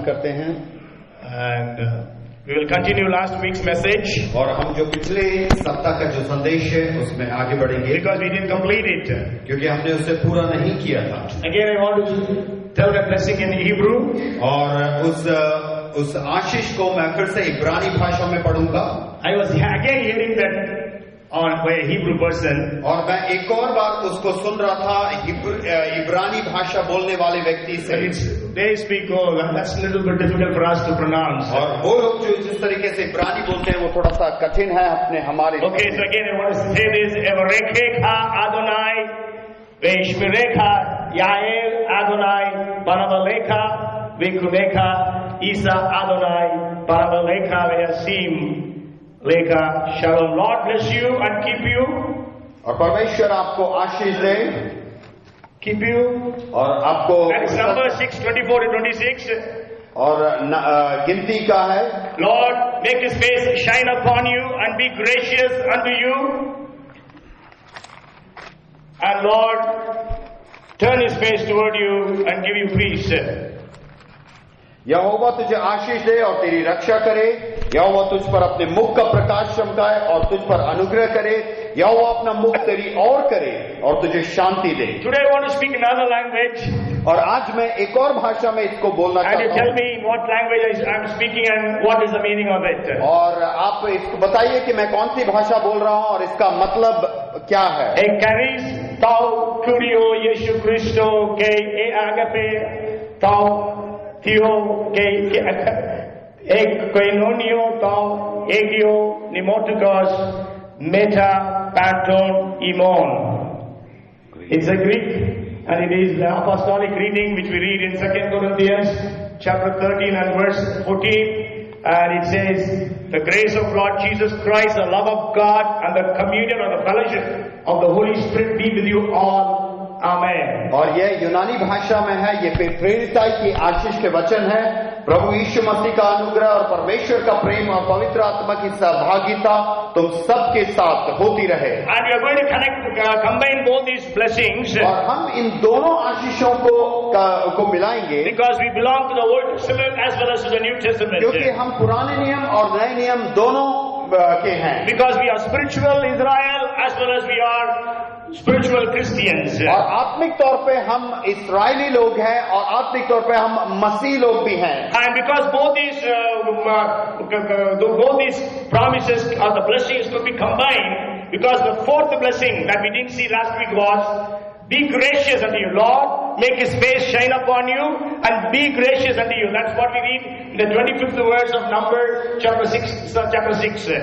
आरंभ करते हैं And we will continue last week's message और हम जो पिछले सप्ताह का जो संदेश है उसमें आगे बढ़ेंगे because we didn't complete it. क्योंकि हमने उसे पूरा नहीं किया था। Again, I want to tell the blessing in Hebrew. और उस आशीष को मैं फिर से इब्रानी भाषा में पढ़ूंगा। I was again hearing that on by a Hebrew person. और मैं एक और बार उसको सुन रहा था इब्रानी भाषा बोलने वाले व्यक्ति से। They speak, oh, that's a little bit difficult for us to pronounce. और वो लोग जो जिस तरीके से इब्रानी बोलते हैं वो थोड़ा सा कठिन है अपने हमारे। Okay, so again I want to say this: Evarekecha Adonai, Veishmirecha Yael Adonai, Panavalecha Vekulecha Isa Adonai, Panavalecha Veyasim. Leka Shalom. Lord bless you and keep you. और परमेश्वर आपको आशीष दे, keep you. और आपको That is number 6:24-26. और गिनती का है। Lord, make His face shine upon you and be gracious unto you. And Lord, turn His face toward you and give you peace. यहोवा तुझे आशीष दे और तेरी रक्षा करे। यहोवा तुझ पर अपने मुख का प्रकाश चमकाए और तुझ पर अनुग्रह करे। यहोवा अपना मुख तेरी ओर करे और तुझे शांति दे। Today I want to speak another language. और आज मैं एक और भाषा में इसको बोलना चाहता हूँ। And you tell me in what language I am speaking and what is the meaning of it. और आप इसको बताइए कि मैं कौन सी भाषा बोल रहा हूँ और इसका मतलब क्या है। Ekaris tau kurio Yesu Christo ke e agape tau Theo que ek koinonio tau egio nimotukos meta panton imon. It's a Greek and it is the apostolic reading which we read in 2 Corinthians chapter 13 and verse 14, and it says, the grace of Lord Jesus Christ, the love of God and the communion or the fellowship of the Holy Spirit be with you all. Amen. और यह यूनानी भाषा में है, ये प्रेरिताई की आशीष के वचन है। प्रभु यीशु मसीह का अनुग्रह और परमेश्वर का प्रेम और पवित्र आत्मा की सहभागिता तुम सबके साथ होती रहे। And we are going to combine both these blessings. और हम इन दोनों आशीषों को मिलाएंगे। Because we belong to the Old Testament as well as to the New Testament. क्योंकि हम पुराने नियम और नए नियम दोनों के हैं। Because we are spiritual Israel as well as we are spiritual Christians. और आत्मिक तौर पे हम इस्राएली लोग हैं और आत्मिक तौर पे हम मसीह लोग भी हैं। And because both these promises or the blessings could be combined, because the fourth blessing that we didn't see last week was, be gracious unto you, Lord, make His face shine upon you and be gracious unto you. That's what we read in the 25th verse of Numbers chapter 6.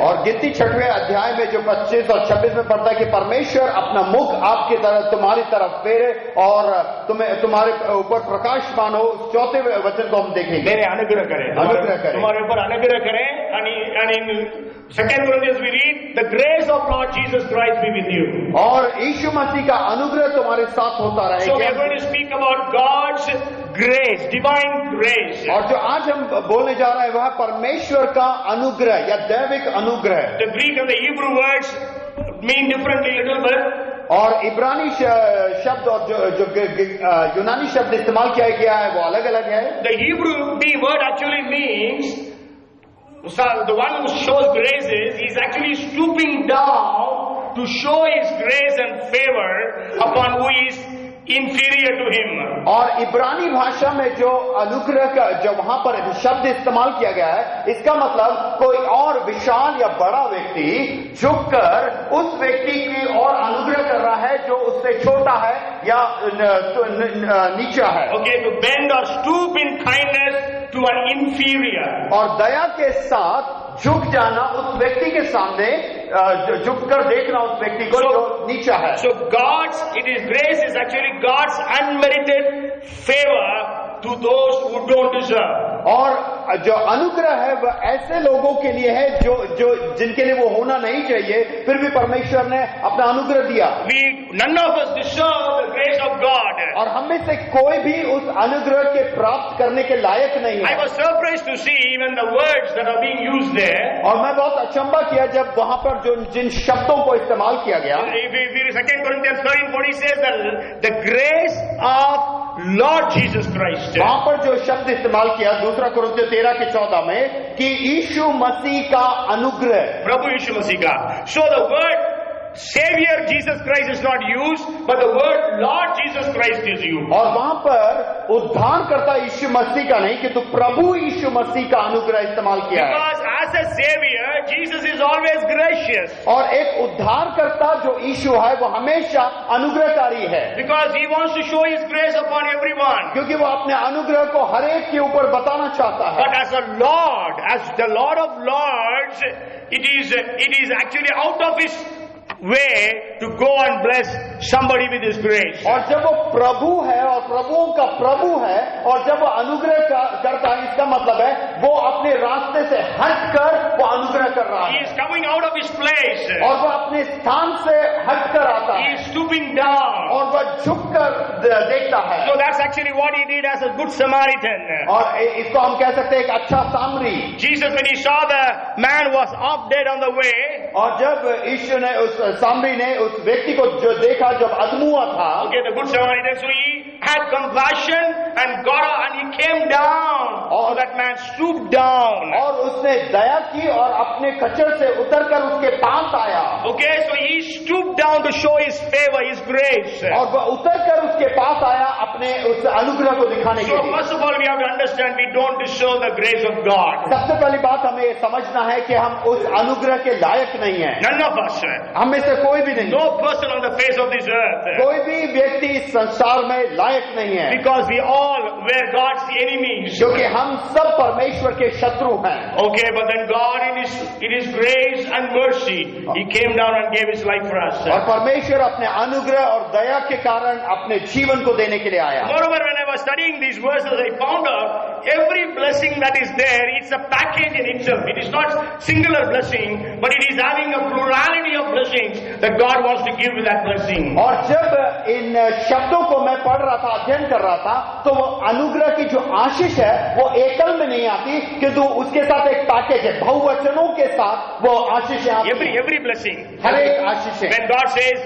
और गिनती 6वें अध्याय में जो 25 और 26 में पढ़ता है कि परमेश्वर अपना मुख आपकी तरफ तुम्हारी तरफ फेरे और तुम्हारे ऊपर प्रकाशमान हो। 4th वचन को हम देखेंगे। मेरे अनुग्रह करें, तुम्हारे ऊपर अनुग्रह करें। And in 2 Corinthians we read, the grace of Lord Jesus Christ be with you. और यीशु मसीह का अनुग्रह तुम्हारे साथ होता रहेगा। So we are going to speak about God's grace, divine grace. और जो आज हम बोलने जा रहे हैं वह परमेश्वर का अनुग्रह या दैविक अनुग्रह। The Greek and the Hebrew words mean differently a little bit. और इब्रानी शब्द और जो यूनानी शब्द इस्तेमाल किया गया है वो अलग अलग है। The Hebrew word actually means, so the one who shows graces, he is actually stooping down to show his grace and favor upon who is inferior to him. और इब्रानी भाषा में जो अनुग्रह का जो वहां पर शब्द इस्तेमाल किया गया है, इसका मतलब कोई और विशाल या बड़ा व्यक्ति झुककर उस व्यक्ति की ओर अनुग्रह कर रहा है जो उससे छोटा है या नीचा है। Okay, to bend or stoop in kindness to an inferior. और दया के साथ झुक जाना उस व्यक्ति के सामने, झुककर देखना उस व्यक्ति को जो नीचा है। So grace is actually God's unmerited favor to those who don't deserve. और जो अनुग्रह है वह ऐसे लोगों के लिए है जो जिनके लिए वो होना नहीं चाहिए, फिर भी परमेश्वर ने अपना अनुग्रह दिया। None of us deserve the grace of God. और हम में से कोई भी उस अनुग्रह के प्राप्त करने के लायक नहीं है। I was surprised to see even the words that are being used there. और मैं बहुत अचंभा किया जब वहां पर जिन शब्दों को इस्तेमाल किया गया। 2 Corinthians 13:40 says that the grace of Lord Jesus Christ. वहां पर जो शब्द इस्तेमाल किया 2 कुरिन्थियों 13:14 में कि यीशु मसीह का अनुग्रह, प्रभु यीशु मसीह का. So the word Savior Jesus Christ is not used, but the word Lord Jesus Christ is used. और वहां पर उद्धारकर्ता यीशु मसीह का नहीं किंतु प्रभु यीशु मसीह का अनुग्रह इस्तेमाल किया है. Because as a Savior, Jesus is always gracious. और एक उद्धारकर्ता जो यीशु है वो हमेशा अनुग्रहकारी है, Because He wants to show His grace upon everyone. क्योंकि वो अपने अनुग्रह को हर एक के ऊपर बताना चाहता है. But as a Lord, as the Lord of Lords, it is actually out of His way to go and bless somebody with His grace. और जब वो प्रभु है और प्रभुओं का प्रभु है और जब वो अनुग्रह करता है, इसका मतलब है वो अपने रास्ते से हटकर वो अनुग्रह कर रहा He है is coming out of His place. और वो अपने स्थान से हटकर आता He है is stooping down. और वह झुककर देखता है. So that's actually what He did as a good Samaritan. और इसको हम कह सकते हैं एक अच्छा सामरी. Jesus, when He saw the man was half dead on the way, और जब यीशु ने उस सामरी ने उस व्यक्ति को जो देखा जब अधमुआ था, okay, the good Samaritan, so He had compassion and got up and He came down. So that man stooped down. और उसने दया की और अपने खच्चर से उतरकर उसके पास आया. Okay, so He stooped down to show His favor, His grace. और वह उतरकर उसके पास आया अपने उस अनुग्रह को दिखाने के So लिए. first of all, we have to understand we don't deserve the grace of God. सबसे पहली बात हमें ये समझना है कि हम उस अनुग्रह के लायक नहीं हैं. None of us. हम में से कोई भी नहीं. No person on the face of this earth. कोई भी व्यक्ति इस संसार में लायक नहीं है, Because we all were God's enemies. क्योंकि हम सब परमेश्वर के शत्रु हैं. Okay, but then God in His grace and mercy, He came down and gave His life for us. और परमेश्वर अपने अनुग्रह और दया के कारण अपने जीवन को देने के लिए आया. Moreover, when I was studying these verses, I found out every blessing that is there, it's a package in itself. It is not singular blessing, but it is having a plurality of blessings that God wants to give with that blessing. और जब इन शब्दों को मैं पढ़ रहा था, अध्ययन कर रहा था, तो वो अनुग्रह की जो आशीष है वो एकल में नहीं आती, किंतु उसके साथ एक पैकेज है, बहुवचनों के साथ वो आशीष आती है. Every blessing. हर एक आशीष है. When God says,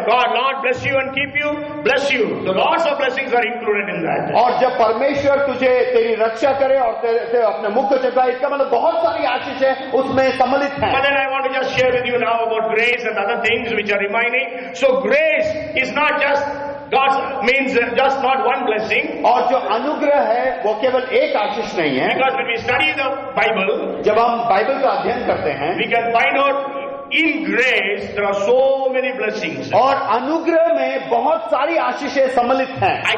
God, Lord bless you and keep you, bless you. The lots of blessings are included in that. और जब परमेश्वर तुझे तेरी रक्षा करे और तेरे अपने मुख को चुकाए, इसका मतलब बहुत सारी आशीष है उसमें सम्मिलित है. But then I want to just share with you now about grace and other things which are remaining. So grace is not just God means just not one blessing. और जो अनुग्रह है वो केवल एक आशीष नहीं है. Because when we study the Bible, जब हम बाइबल का अध्ययन करते हैं, we can find out in grace there are so many blessings. और अनुग्रह में बहुत सारी आशीषें सम्मिलित हैं. I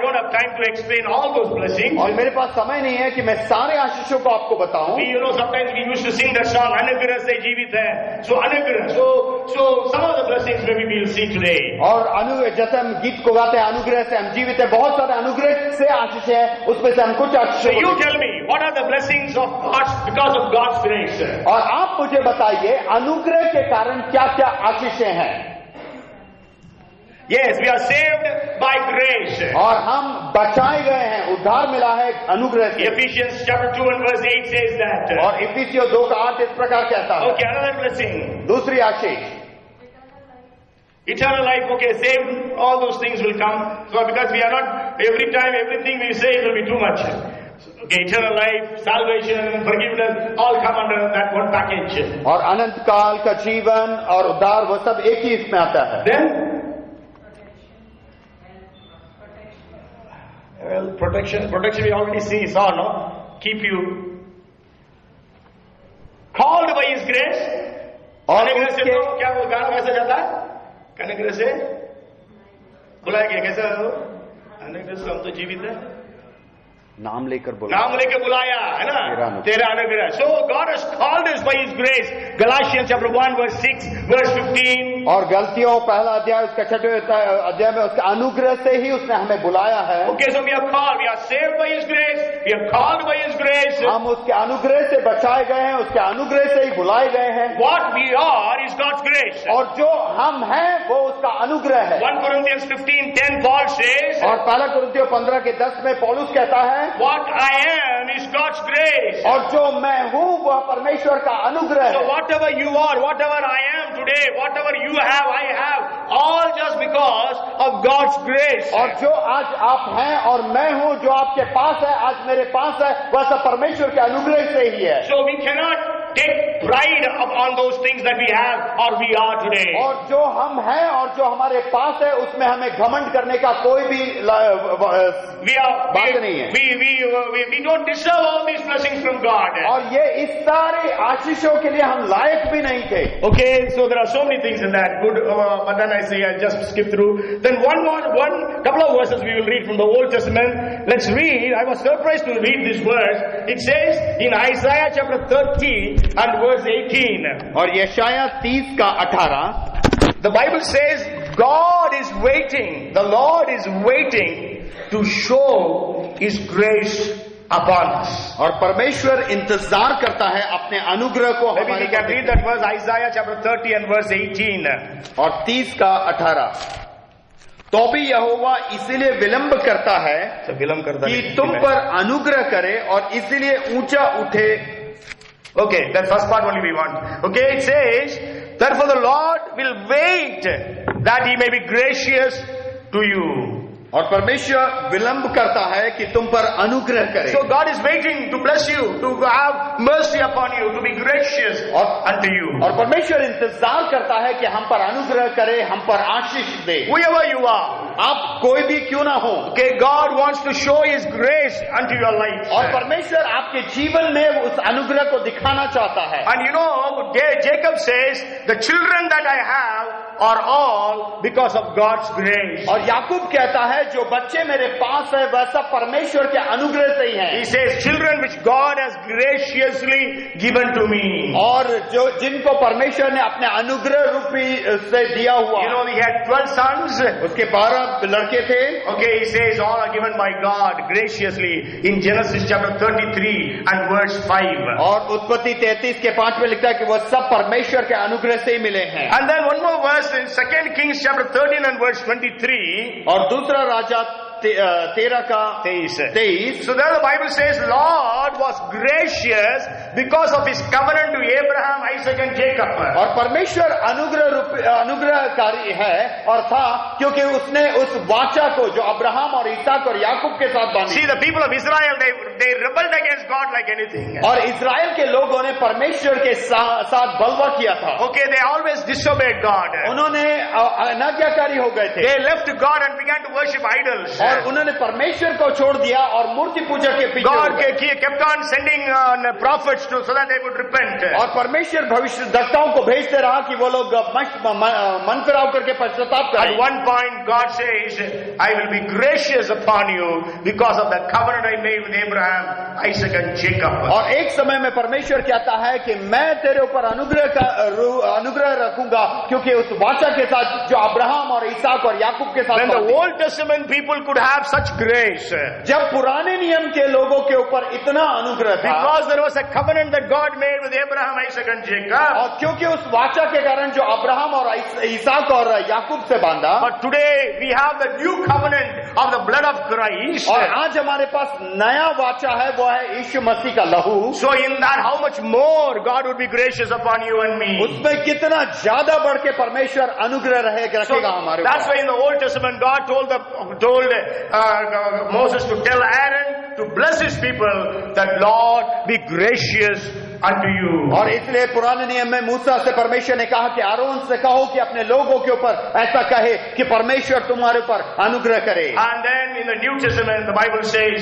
don't have time to explain all those blessings. और मेरे पास समय नहीं है कि मैं सारे आशीषों को आपको बताऊं. Sometimes we used to sing that song, Anugrah se jeevit hai. So Anugrah. So some of the blessings maybe we'll see today. और अनुग्रह, जैसे हम गीत को गाते हैं, अनुग्रह से हम जीवित है, बहुत सारे अनुग्रह से आशीष है, उसमें से हम कुछ So Ashish. you tell me, what are the blessings of God because of God's grace? और आप मुझे बताइए अनुग्रह के कारण क्या क्या आशीषें हैं. Yes, we are saved by grace. और हम बचाए गए हैं, उद्धार मिला है अनुग्रह से. Ephesians chapter 2 and verse 8 says that. और इफिसियों 2:8 इस प्रकार कहता है. Okay, another blessing. दूसरी आशीष Eternal life, okay, saved, all those things will come. So because we are not, every time, everything we say, it will be too much. Okay, eternal life, salvation, forgiveness, all come under that one package. और अनंत काल का जीवन और उद्धार वो सब एक ही इसमें आता है. Then, well, protection we already saw, no? Keep you called by His grace. और अनुग्रह से उसके तो क्या वो गाना कैसा जाता है? अनुग्रह से बुलाया गया कैसा है वो? अनुग्रह से हम तो जीवित है, नाम लेकर बोला, नाम लेके बुलाया है ना, तेरा अनुग्रह. So God has called us by His grace. Galatians chapter 1 verse 6 verse 15. और गलतियों पहला अध्याय उसका 6वें अध्याय में उसके अनुग्रह से ही उसने हमें बुलाया है. Okay, so we are called, we are saved by His grace, we are called by His grace. हम उसके अनुग्रह से बचाए गए हैं, उसके अनुग्रह से ही बुलाए गए हैं. What we are is God's grace. और जो हम हैं वो उसका अनुग्रह है. 1 Corinthians 15:10 Paul says, और पहला कुरिन्थियों 15:10 में पौलुस कहता है, what I am is God's grace. और जो मैं हूँ वह परमेश्वर का अनुग्रह So है. whatever you are, whatever I am today, today, whatever you have, I have, all just because of God's grace. और जो आज आप हैं और मैं हूं, जो आपके पास है, आज मेरे पास है, वह सब परमेश्वर के अनुग्रह से ही है. So we cannot take pride upon those things that we have or we are today. और जो हम हैं और जो हमारे पास है, उसमें हमें घमंड करने का कोई भी बात नहीं है. We don't deserve all these blessings from God. और ये इस सारे आशीषों के लिए हम लायक भी नहीं थे. Okay, so there are so many things in that. Good, but then I say I'll just skip through. Then one couple of verses we will read from the Old Testament. Let's read. I was surprised to read this verse. It says in Isaiah chapter 30 and verse 18. और यशायाह 30 का 18. The Bible says God is waiting. The Lord is waiting to show His grace upon us. और परमेश्वर इंतजार करता है अपने अनुग्रह को Maybe हमारे we can read that verse, Isaiah chapter 30 and verse 18. और 30 का 18. तो भी यहोवा इसीलिए विलंब करता है कि तुम पर अनुग्रह करे और इसीलिए ऊंचा उठे. Okay, that first part only we want. Okay, it says, therefore the Lord will wait that He may be gracious to you. और परमेश्वर विलंब करता है कि तुम पर अनुग्रह करे. So God is waiting to bless you, to have mercy upon you, to be gracious unto you. और परमेश्वर इंतजार करता है कि हम पर अनुग्रह करे, हम पर आशीष दे. Whoever you are, आप कोई भी क्यों ना हो. okay, God wants to show His grace unto your life. और परमेश्वर आपके जीवन में उस अनुग्रह को दिखाना चाहता है. And you know, Jacob says, the children that I have are all because of God's grace. और याकूब कहता है जो बच्चे मेरे पास है वह सब परमेश्वर के अनुग्रह से ही हैं. He says, children which God has graciously given to me. और जो जिनको परमेश्वर ने अपने अनुग्रह रूपी से दिया हुआ. You know, he had 12 sons. उसके 12 लड़के थे. Okay, he says all are given by God graciously in Genesis chapter 33 and verse 5. और उत्पत्ति 33 के 5 में लिखता है कि वह सब परमेश्वर के अनुग्रह से ही मिले हैं. And then one more verse in 2 Kings chapter 13 and verse 23. और दूसरा राजा 13 का 23. So there the Bible says Lord was gracious because of His covenant to Abraham, Isaac and Jacob. और परमेश्वर अनुग्रहकारी है और था क्योंकि उसने उस वाचा को जो अब्राहम और इसहाक और याकूब के साथ बांधी. See, the people of Israel, they rebelled against God like anything. और इजराइल के लोगों ने परमेश्वर के साथ बलवा किया था. Okay, they always disobeyed God. उन्होंने अनाज्ञाकारी हो गए थे. They left God and began to worship idols. और उन्होंने परमेश्वर को छोड़ दिया और मूर्ति पूजा के पीछे. God kept on sending prophets so that they would repent. और परमेश्वर भविष्यद्वक्ताओं को भेजते रहा कि वो लोग मन फिराव करके पश्चाताप करें. At one point God says, I will be gracious upon you because of the covenant I made with Abraham, Isaac and Jacob. और एक समय में परमेश्वर कहता है कि मैं तेरे ऊपर अनुग्रह रखूंगा क्योंकि उस वाचा के साथ जो अब्राहम और इसहाक और याकूब के साथ. When the Old Testament people could have such grace, जब पुराने नियम के लोगों के ऊपर इतना अनुग्रह था, because there was a covenant that God made with Abraham, Isaac and Jacob, और क्योंकि उस वाचा के कारण जो अब्राहम और इसहाक और याकूब से बांधा. but today we have the new covenant of the blood of Christ. और आज हमारे पास नया वाचा है, वो है यीशु मसीह का लहू. So in that how much more God would be gracious upon you and me. उसमें कितना ज्यादा बढ़ के परमेश्वर अनुग्रह रखेगा हमारे. That's why in the Old Testament God told Moses to tell Aaron to bless his people that Lord be gracious unto you. और इसलिए पुराने नियम में मूसा से परमेश्वर ने कहा कि आरोन से कहो कि अपने लोगों के ऊपर ऐसा कहे कि परमेश्वर तुम्हारे ऊपर अनुग्रह करे. And then in the New Testament the Bible says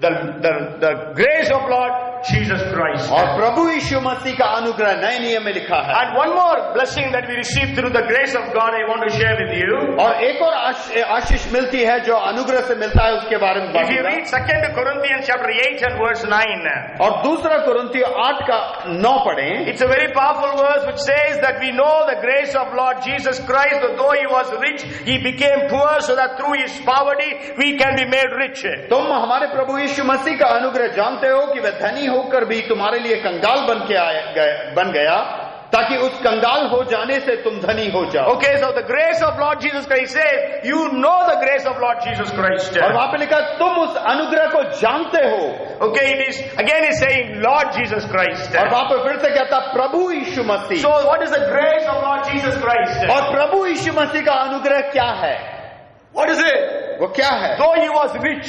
the grace of Lord Jesus Christ. और प्रभु यीशु मसीह का अनुग्रह नए नियम में लिखा है. And one more blessing that we receive through the grace of God I want to share with you. और एक और आशीष मिलती है जो अनुग्रह से मिलता है, उसके बारे में If you read 2 Corinthians chapter 8 and verse 9. और दूसरा कुरिन्थियों 8 का 9 पढ़ें. It's a very powerful verse which says that we know the grace of Lord Jesus Christ, that though He was rich, He became poor so that through His poverty we can be made rich. तुम हमारे प्रभु यीशु मसीह का अनुग्रह जानते हो कि वह धनी होकर भी तुम्हारे लिए कंगाल बन गया ताकि उस कंगाल हो जाने से तुम धनी हो जाओ। Okay, so the grace of Lord Jesus Christ says, you know the grace of Lord Jesus Christ. और वहां पे लिखा तुम उस अनुग्रह को जानते हो। Okay, it is again is saying Lord Jesus Christ. और वहां पे फिर से कहता प्रभु यीशु मसीह। So what is the grace of Lord Jesus Christ? और प्रभु यीशु मसीह का अनुग्रह क्या है? What is it? वो क्या है? Though he was rich,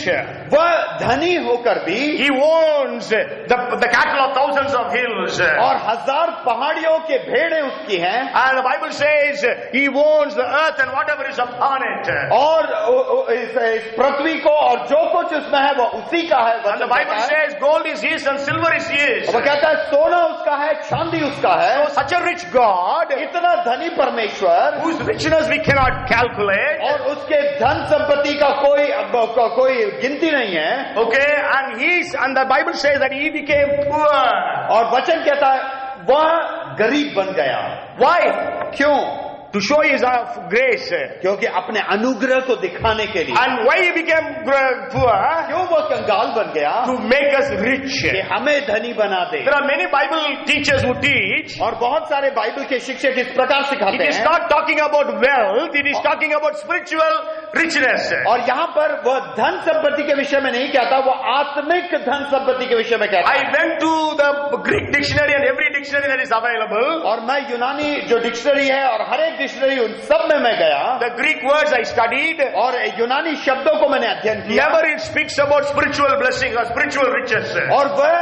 वह धनी होकर भी he owns the cattle of thousands of hills. और 1000 पहाड़ियों के भेड़े उसकी हैं। And the Bible says he owns the earth and whatever is upon it. और इस पृथ्वी को और जो कुछ उसमें है वो उसी का है। And the Bible says gold is his and silver is his. वो कहता है सोना उसका है, चांदी उसका है। So such a rich God, इतना धनी परमेश्वर, whose richness we cannot calculate. और उसके धन संपत्ति का कोई गिनती नहीं है। Okay, and the Bible says that he became poor. और वचन कहता है वह गरीब बन गया। Why? क्यों? To show his grace. क्योंकि अपने अनुग्रह को दिखाने के लिए। And why he became poor? क्यों वह कंगाल बन गया? To make us rich. कि हमें धनी बना दे। There are many Bible teachers who teach. और बहुत सारे बाइबल के शिक्षक इस प्रकार सिखाते हैं। It is not talking about wealth, it is talking about spiritual richness. और यहाँ पर वह धन संपत्ति के विषय में नहीं कहता, वह आत्मिक धन संपत्ति के विषय में कहता है। I went to the Greek dictionary and every dictionary that is available. और मैं यूनानी जो डिक्शनरी है और हर एक डिक्शनरी उन सब में मैं गया। The Greek words I studied. और यूनानी शब्दों को मैंने अध्ययन किया। Never it speaks about spiritual blessings or spiritual riches. और वह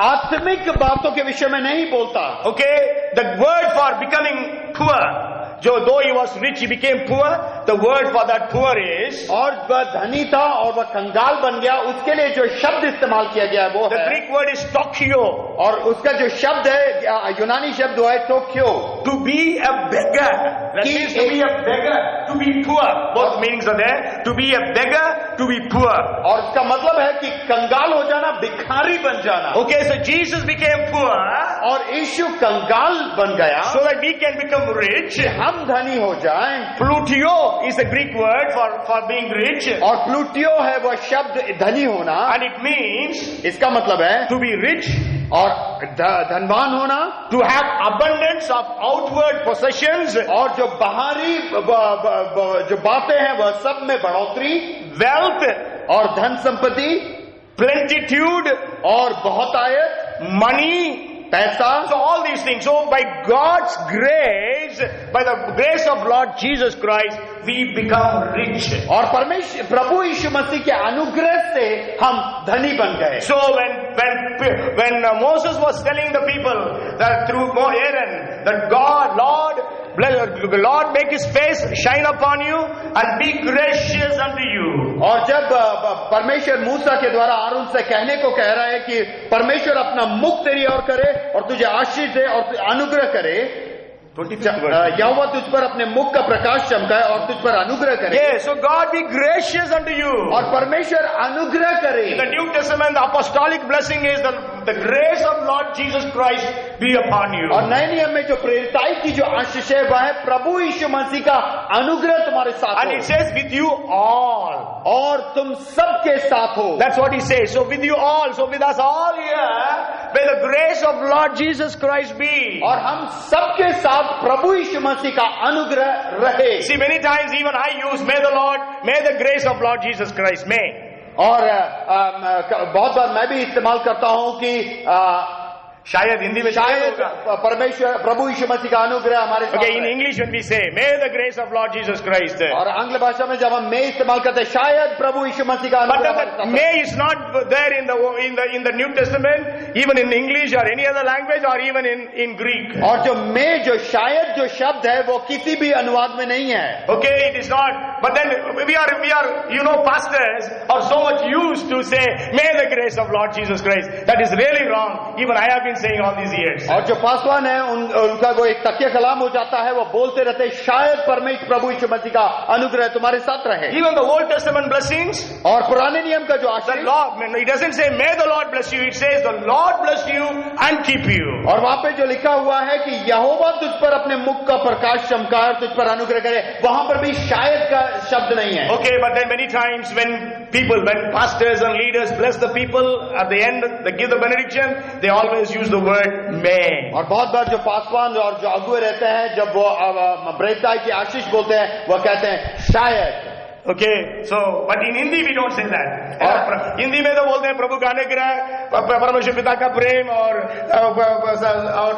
आत्मिक बातों के विषय में नहीं बोलता। Okay, the word for becoming poor. Though he was rich, he became poor. The word for that poor is. और वह धनी था और वह कंगाल बन गया, उसके लिए जो शब्द इस्तेमाल किया गया है वो The है। Greek word is tokio. और उसका जो शब्द है यूनानी शब्द वो है Tokyo. To be a beggar. That means to be a beggar, to be poor. Both meanings are there. To be a beggar, to be poor. और उसका मतलब है कि कंगाल हो जाना, भिखारी बन जाना। Okay, so Jesus became poor. और यीशु कंगाल बन गया So that we can become rich. हम धनी हो जाएं। Plutio is a Greek word for being rich. और प्लूटियो है वह शब्द धनी होना। And it means इसका मतलब है to be rich, और धनवान होना, to have abundance of outward possessions, और जो बाहरी जो बातें हैं वह सब में बढ़ोतरी, wealth, और धन संपत्ति, plenitude, और बहुतायत, money. पैसा। So all these things. So by God's grace, by the grace of Lord Jesus Christ, we become rich. और परमेश्वर प्रभु यीशु मसीह के अनुग्रह से हम धनी बन गए। So when Moses was telling the people that through Aaron that Lord make his face shine upon you and be gracious unto you. और जब परमेश्वर मूसा के द्वारा आरोन से कहने को कह रहा है कि परमेश्वर अपना मुख तेरी ओर करे और तुझे आशीष दे और अनुग्रह करे, यहोवा तुझ पर अपने मुख का प्रकाश चमकाए और तुझ पर अनुग्रह करे। Yes, so God be gracious unto you. और परमेश्वर अनुग्रह करे। In the New Testament, the apostolic blessing is the grace of Lord Jesus Christ be upon you. और नए नियम में जो प्रेरिताई की जो आशीष है वह है प्रभु यीशु मसीह का अनुग्रह तुम्हारे साथ And हो। it says with you all. और तुम सबके साथ हो। That's what he says. So with you all, so with us all here, may the grace of Lord Jesus Christ be. और हम सबके साथ प्रभु यीशु मसीह का अनुग्रह रहे। See, many times even I use may the grace of Lord Jesus Christ, may. और बहुत बार मैं भी इस्तेमाल करता हूं कि शायद हिंदी में शायद परमेश्वर प्रभु यीशु मसीह का अनुग्रह हमारे साथ Okay, in रहे। English when we say may the grace of Lord Jesus Christ. और आंग्ल भाषा में जब हम मैं इस्तेमाल करते हैं शायद प्रभु यीशु मसीह का But अनुग्रह that हमारे साथ may is not there in the New Testament, even in English or any other language or even in Greek. रहे। और जो मैं जो शायद जो शब्द है वो किसी भी अनुवाद में नहीं है। Okay, it is not. But then we are pastors are so much used to say may the grace of Lord Jesus Christ. That is really wrong. Even I have been saying all these years. और जो पासवान है उनका वो एक तकिया कलाम हो जाता है, वो बोलते रहते शायद परमेश्वर प्रभु यीशु मसीह का अनुग्रह तुम्हारे साथ रहे। Even the Old Testament blessings, और पुराने नियम का जो the Ashish, Lord, it doesn't say may the Lord bless you, it says the Lord bless you and keep you. और वहां पे जो लिखा हुआ है कि यहोवा तुझ पर अपने मुख का प्रकाश चमकाए और तुझ पर अनुग्रह करे, वहां पर भी शायद का शब्द नहीं है। Okay, but then many times when pastors and leaders bless the people, at the end they give the benediction, they always use the word may. और बहुत बार जो पासवान और जो अगुए रहते हैं, जब वो ब्रेताई की आशीष बोलते हैं, वो कहते हैं शायद। Okay, so but in Hindi we don't say that. Hindi में तो बोलते हैं प्रभु का अनुग्रह, परमेश्वर पिता का प्रेम और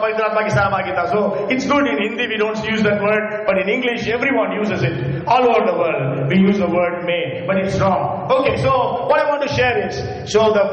पवित्र आत्मा की सहभागिता. So it's good in Hindi we don't use that word, but in English everyone uses it. All over the world we use the word may, but it's wrong. Okay, so what I want to share is, so the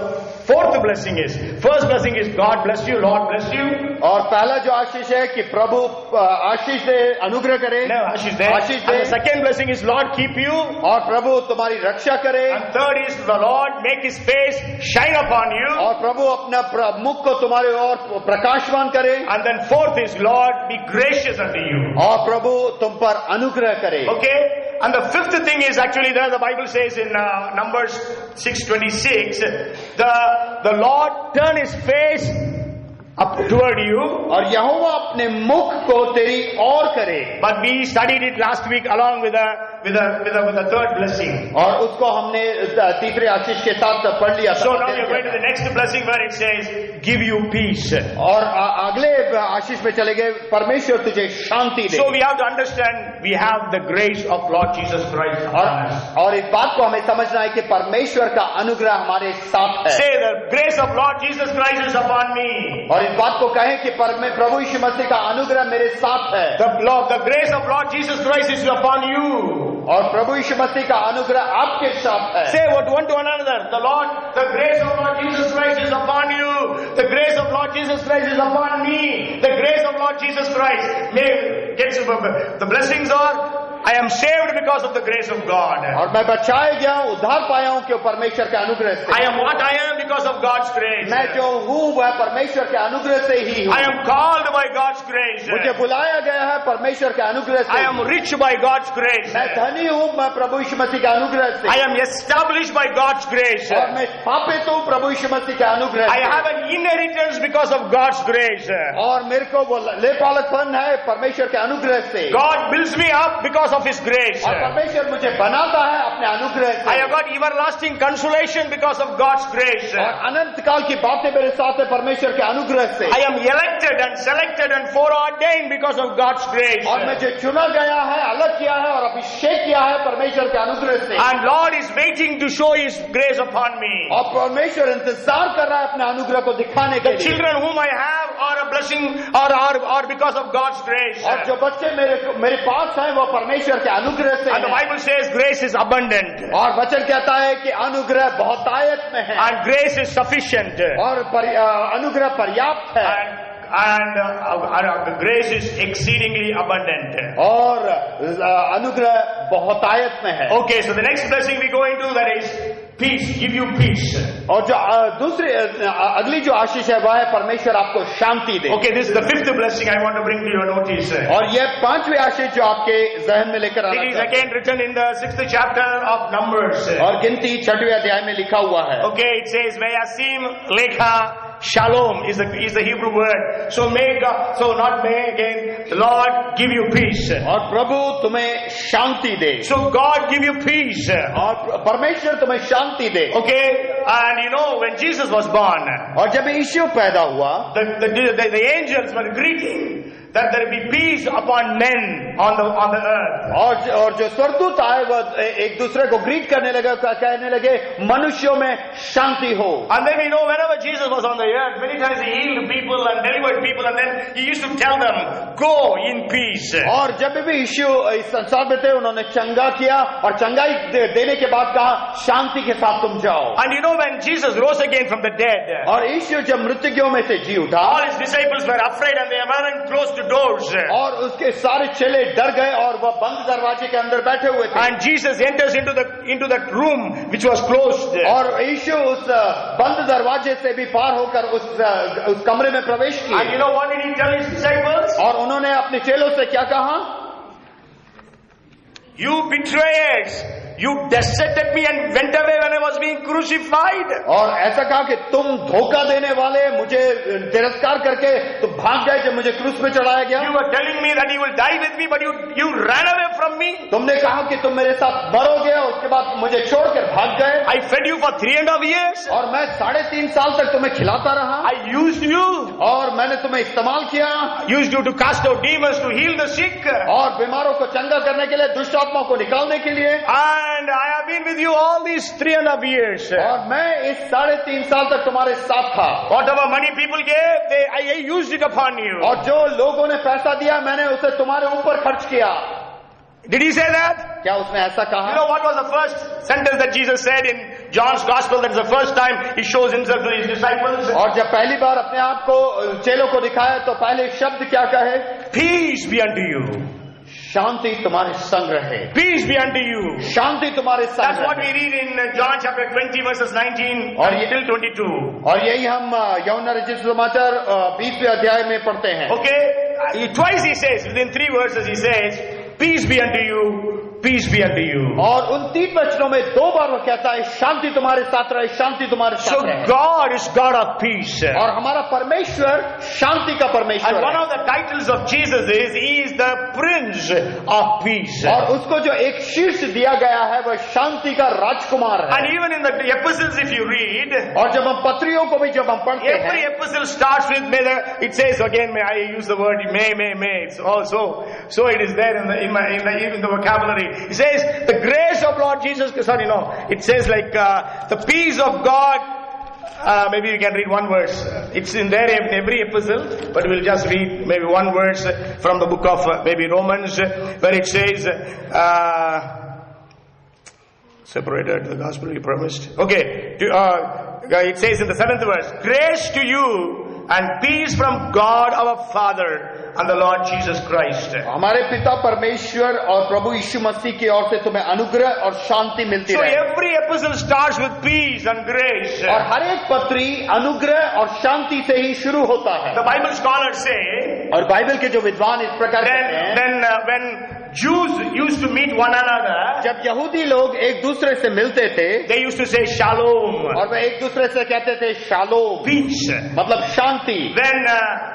fourth blessing is, first blessing is God bless you, Lord bless you. और पहला जो आशीष है कि प्रभु आशीष दे, अनुग्रह करे, आशीष दे. And the second blessing is Lord keep you. और प्रभु तुम्हारी रक्षा करे. And third is the Lord make His face shine upon you. और प्रभु अपना मुख को तुम्हारे ओर प्रकाशवान करे. And then fourth is Lord be gracious unto you. और प्रभु तुम पर अनुग्रह करे. Okay. And the fifth thing is actually there, the Bible says in Numbers 6:26, the Lord turn His face up toward you. और यहोवा अपने मुख को तेरी ओर करे. But we studied it last week along with the third blessing. और उसको हमने तीसरे आशीष के साथ पढ़ लिया. So now we are going to the next blessing where it says, give you peace. और अगले आशीष में चले गए, परमेश्वर तुझे शांति दे. So we have to understand, we have the grace of Lord Jesus Christ upon us. और इस बात को हमें समझना है कि परमेश्वर का अनुग्रह हमारे साथ है. Say the grace of Lord Jesus Christ is upon me. और इस बात को कहें कि प्रभु यीशु मसीह का अनुग्रह मेरे साथ है. The grace of Lord Jesus Christ is upon you. और प्रभु यीशु मसीह का अनुग्रह आपके साथ है. Say what one to another. The grace of Lord Jesus Christ is upon you. The grace of Lord Jesus Christ is upon me. The grace of Lord Jesus Christ. The blessings are, I am saved because of the grace of God. और मैं बचाया गया हूँ, उद्धार पाया हूँ क्यों परमेश्वर के अनुग्रह से. I am what I am because of God's grace. मैं जो हूँ वह परमेश्वर के अनुग्रह से ही हूँ. I am called by God's grace. मुझे बुलाया गया है परमेश्वर के अनुग्रह से. I am rich by God's grace. मैं धनी हूँ मैं प्रभु यीशु मसीह के अनुग्रह से. I am established by God's grace. और मैं स्थापित हूँ प्रभु यीशु मसीह के अनुग्रह से. I have an inheritance because of God's grace. और मेरे को वो लेपालकपन है परमेश्वर के अनुग्रह से. God builds me up because of His grace. और परमेश्वर मुझे बनाता है अपने अनुग्रह से. I have got everlasting consolation because of God's grace. और अनंत काल की बातें मेरे साथ है परमेश्वर के अनुग्रह से. I am elected and selected and foreordained because of God's grace. और मुझे चुना गया है, अलग किया है और अभिषेक किया है परमेश्वर के अनुग्रह से. And Lord is waiting to show His grace upon me. और परमेश्वर इंतजार कर रहा है अपने अनुग्रह को दिखाने के लिए. The children whom I have are a blessing or because of God's grace. और जो बच्चे मेरे पास हैं वो परमेश्वर के अनुग्रह से. And the Bible says grace is abundant. और वचन कहता है कि अनुग्रह बहुतायत में है. And grace is sufficient. और अनुग्रह पर्याप्त है. And grace is exceedingly abundant. और अनुग्रह बहुतायत में है. Okay, so the next blessing we go into, that is peace, give you peace. और जो अगली जो आशीष है वह है परमेश्वर आपको शांति दे. Okay, this is the fifth blessing I want to bring to your notice. और यह पांचवी आशीष जो आपके जहन में लेकर आना. It is again written in the 6th chapter of Numbers. और गिनती 6वें अध्याय में लिखा हुआ है. Okay, it says Vayasim Lekha Shalom is the Hebrew word. So not may again, the Lord give you peace. और प्रभु तुम्हें शांति दे. So God give you peace. और परमेश्वर तुम्हें शांति दे. Okay, and when Jesus was born, और जब यीशु पैदा हुआ, the angels were greeting that there be peace upon men on the earth. और जो स्वर्गदूत आए वह एक दूसरे को ग्रीट करने लगे, कहने लगे मनुष्यों में शांति हो. And then whenever Jesus was on the earth, many times He healed people and delivered people, and then He used to tell them, go in peace. और जब भी यीशु इस संसार में थे उन्होंने चंगा किया और चंगाई देने के बाद कहा शांति के साथ तुम जाओ. And when Jesus rose again from the dead, और यीशु जब मृतकों में से जी उठा, all His disciples were afraid and they weren't close to doors. और उसके सारे चेले डर गए और वह बंद दरवाजे के अंदर बैठे हुए थे. And Jesus enters into that room which was closed. और यीशु उस बंद दरवाजे से भी पार होकर उस कमरे में प्रवेश किया. And what did He tell His disciples? और उन्होंने अपने चेलों से क्या कहा? You betrayers, you deserted me and went away when I was being crucified. और ऐसा कहा कि तुम धोखा देने वाले मुझे तिरस्कार करके तो भाग गए जब मुझे क्रूस पे चढ़ाया गया। You were telling me that you will die with me, but you ran away from me. तुमने कहा कि तुम मेरे साथ मरोगे और उसके बाद मुझे छोड़कर भाग गए। I fed you for 3.5 years. और मैं 3.5 साल तक तुम्हें खिलाता रहा I used you. और मैंने तुम्हें इस्तेमाल किया Used you to cast out demons, to heal the sick. और बीमारों को चंगा करने के लिए, दुष्ट आत्माओं को निकालने के लिए। And I have been with you all these 3.5 years. और मैं इस 3.5 साल तक तुम्हारे साथ था। Whatever money people gave, I used it upon you. और जो लोगों ने पैसा दिया मैंने उसे तुम्हारे ऊपर खर्च किया। Did he say that? क्या उसने ऐसा You कहा? know what was the first sentence that Jesus said in John's Gospel? That's the first time he shows himself to his disciples. और जब पहली बार अपने आप को चेलों को दिखाया तो पहले शब्द क्या कहे? Peace be unto you. शांति तुम्हारे संग रहे। Peace be unto you. शांति तुम्हारे संग That's what रहे। we read in John chapter 20 verses 19 और ये- till 22. और यही हम यूहन्ना रचित समाचार 20वें अध्याय में पढ़ते हैं। Okay? Twice he says, within 3 verses he says, peace be unto you, peace be unto you. और उन 3 वचनों में 2 बार वो कहता है शांति तुम्हारे साथ रहे, शांति तुम्हारे So साथ रहे। God is God of peace. और हमारा परमेश्वर शांति का And परमेश्वर one है। of the titles of Jesus is, He is the Prince of Peace. और उसको जो एक शीर्ष दिया गया है वह शांति का राजकुमार And है। even in the epistles if you read, और जब हम पत्रियों को भी जब हम पढ़ते every हैं epistle starts with may the, it says again, may I use the word may. It's also, so it is there in the vocabulary. It says, the grace of Lord Jesus, sorry, no, it says like, the peace of God. Maybe we can read one verse. It's in there in every epistle, but we'll just read maybe one verse from the book of maybe Romans, where it says, separated the gospel he promised. Okay, it says in the 7th verse, grace to you and peace from God our Father and the Lord Jesus Christ. हमारे पिता परमेश्वर और प्रभु यीशु मसीह की ओर से तुम्हें अनुग्रह और शांति मिलती So रहे। every epistle starts with peace and grace. और हर एक पत्री अनुग्रह और शांति से ही शुरू होता है। The Bible scholars say, और बाइबल के जो विद्वान इस प्रकार कहते हैं, then when Jews used to meet one another, जब यहूदी लोग एक दूसरे से मिलते थे they used to say shalom, और वे एक दूसरे से कहते थे शालोम, peace. मतलब शांति।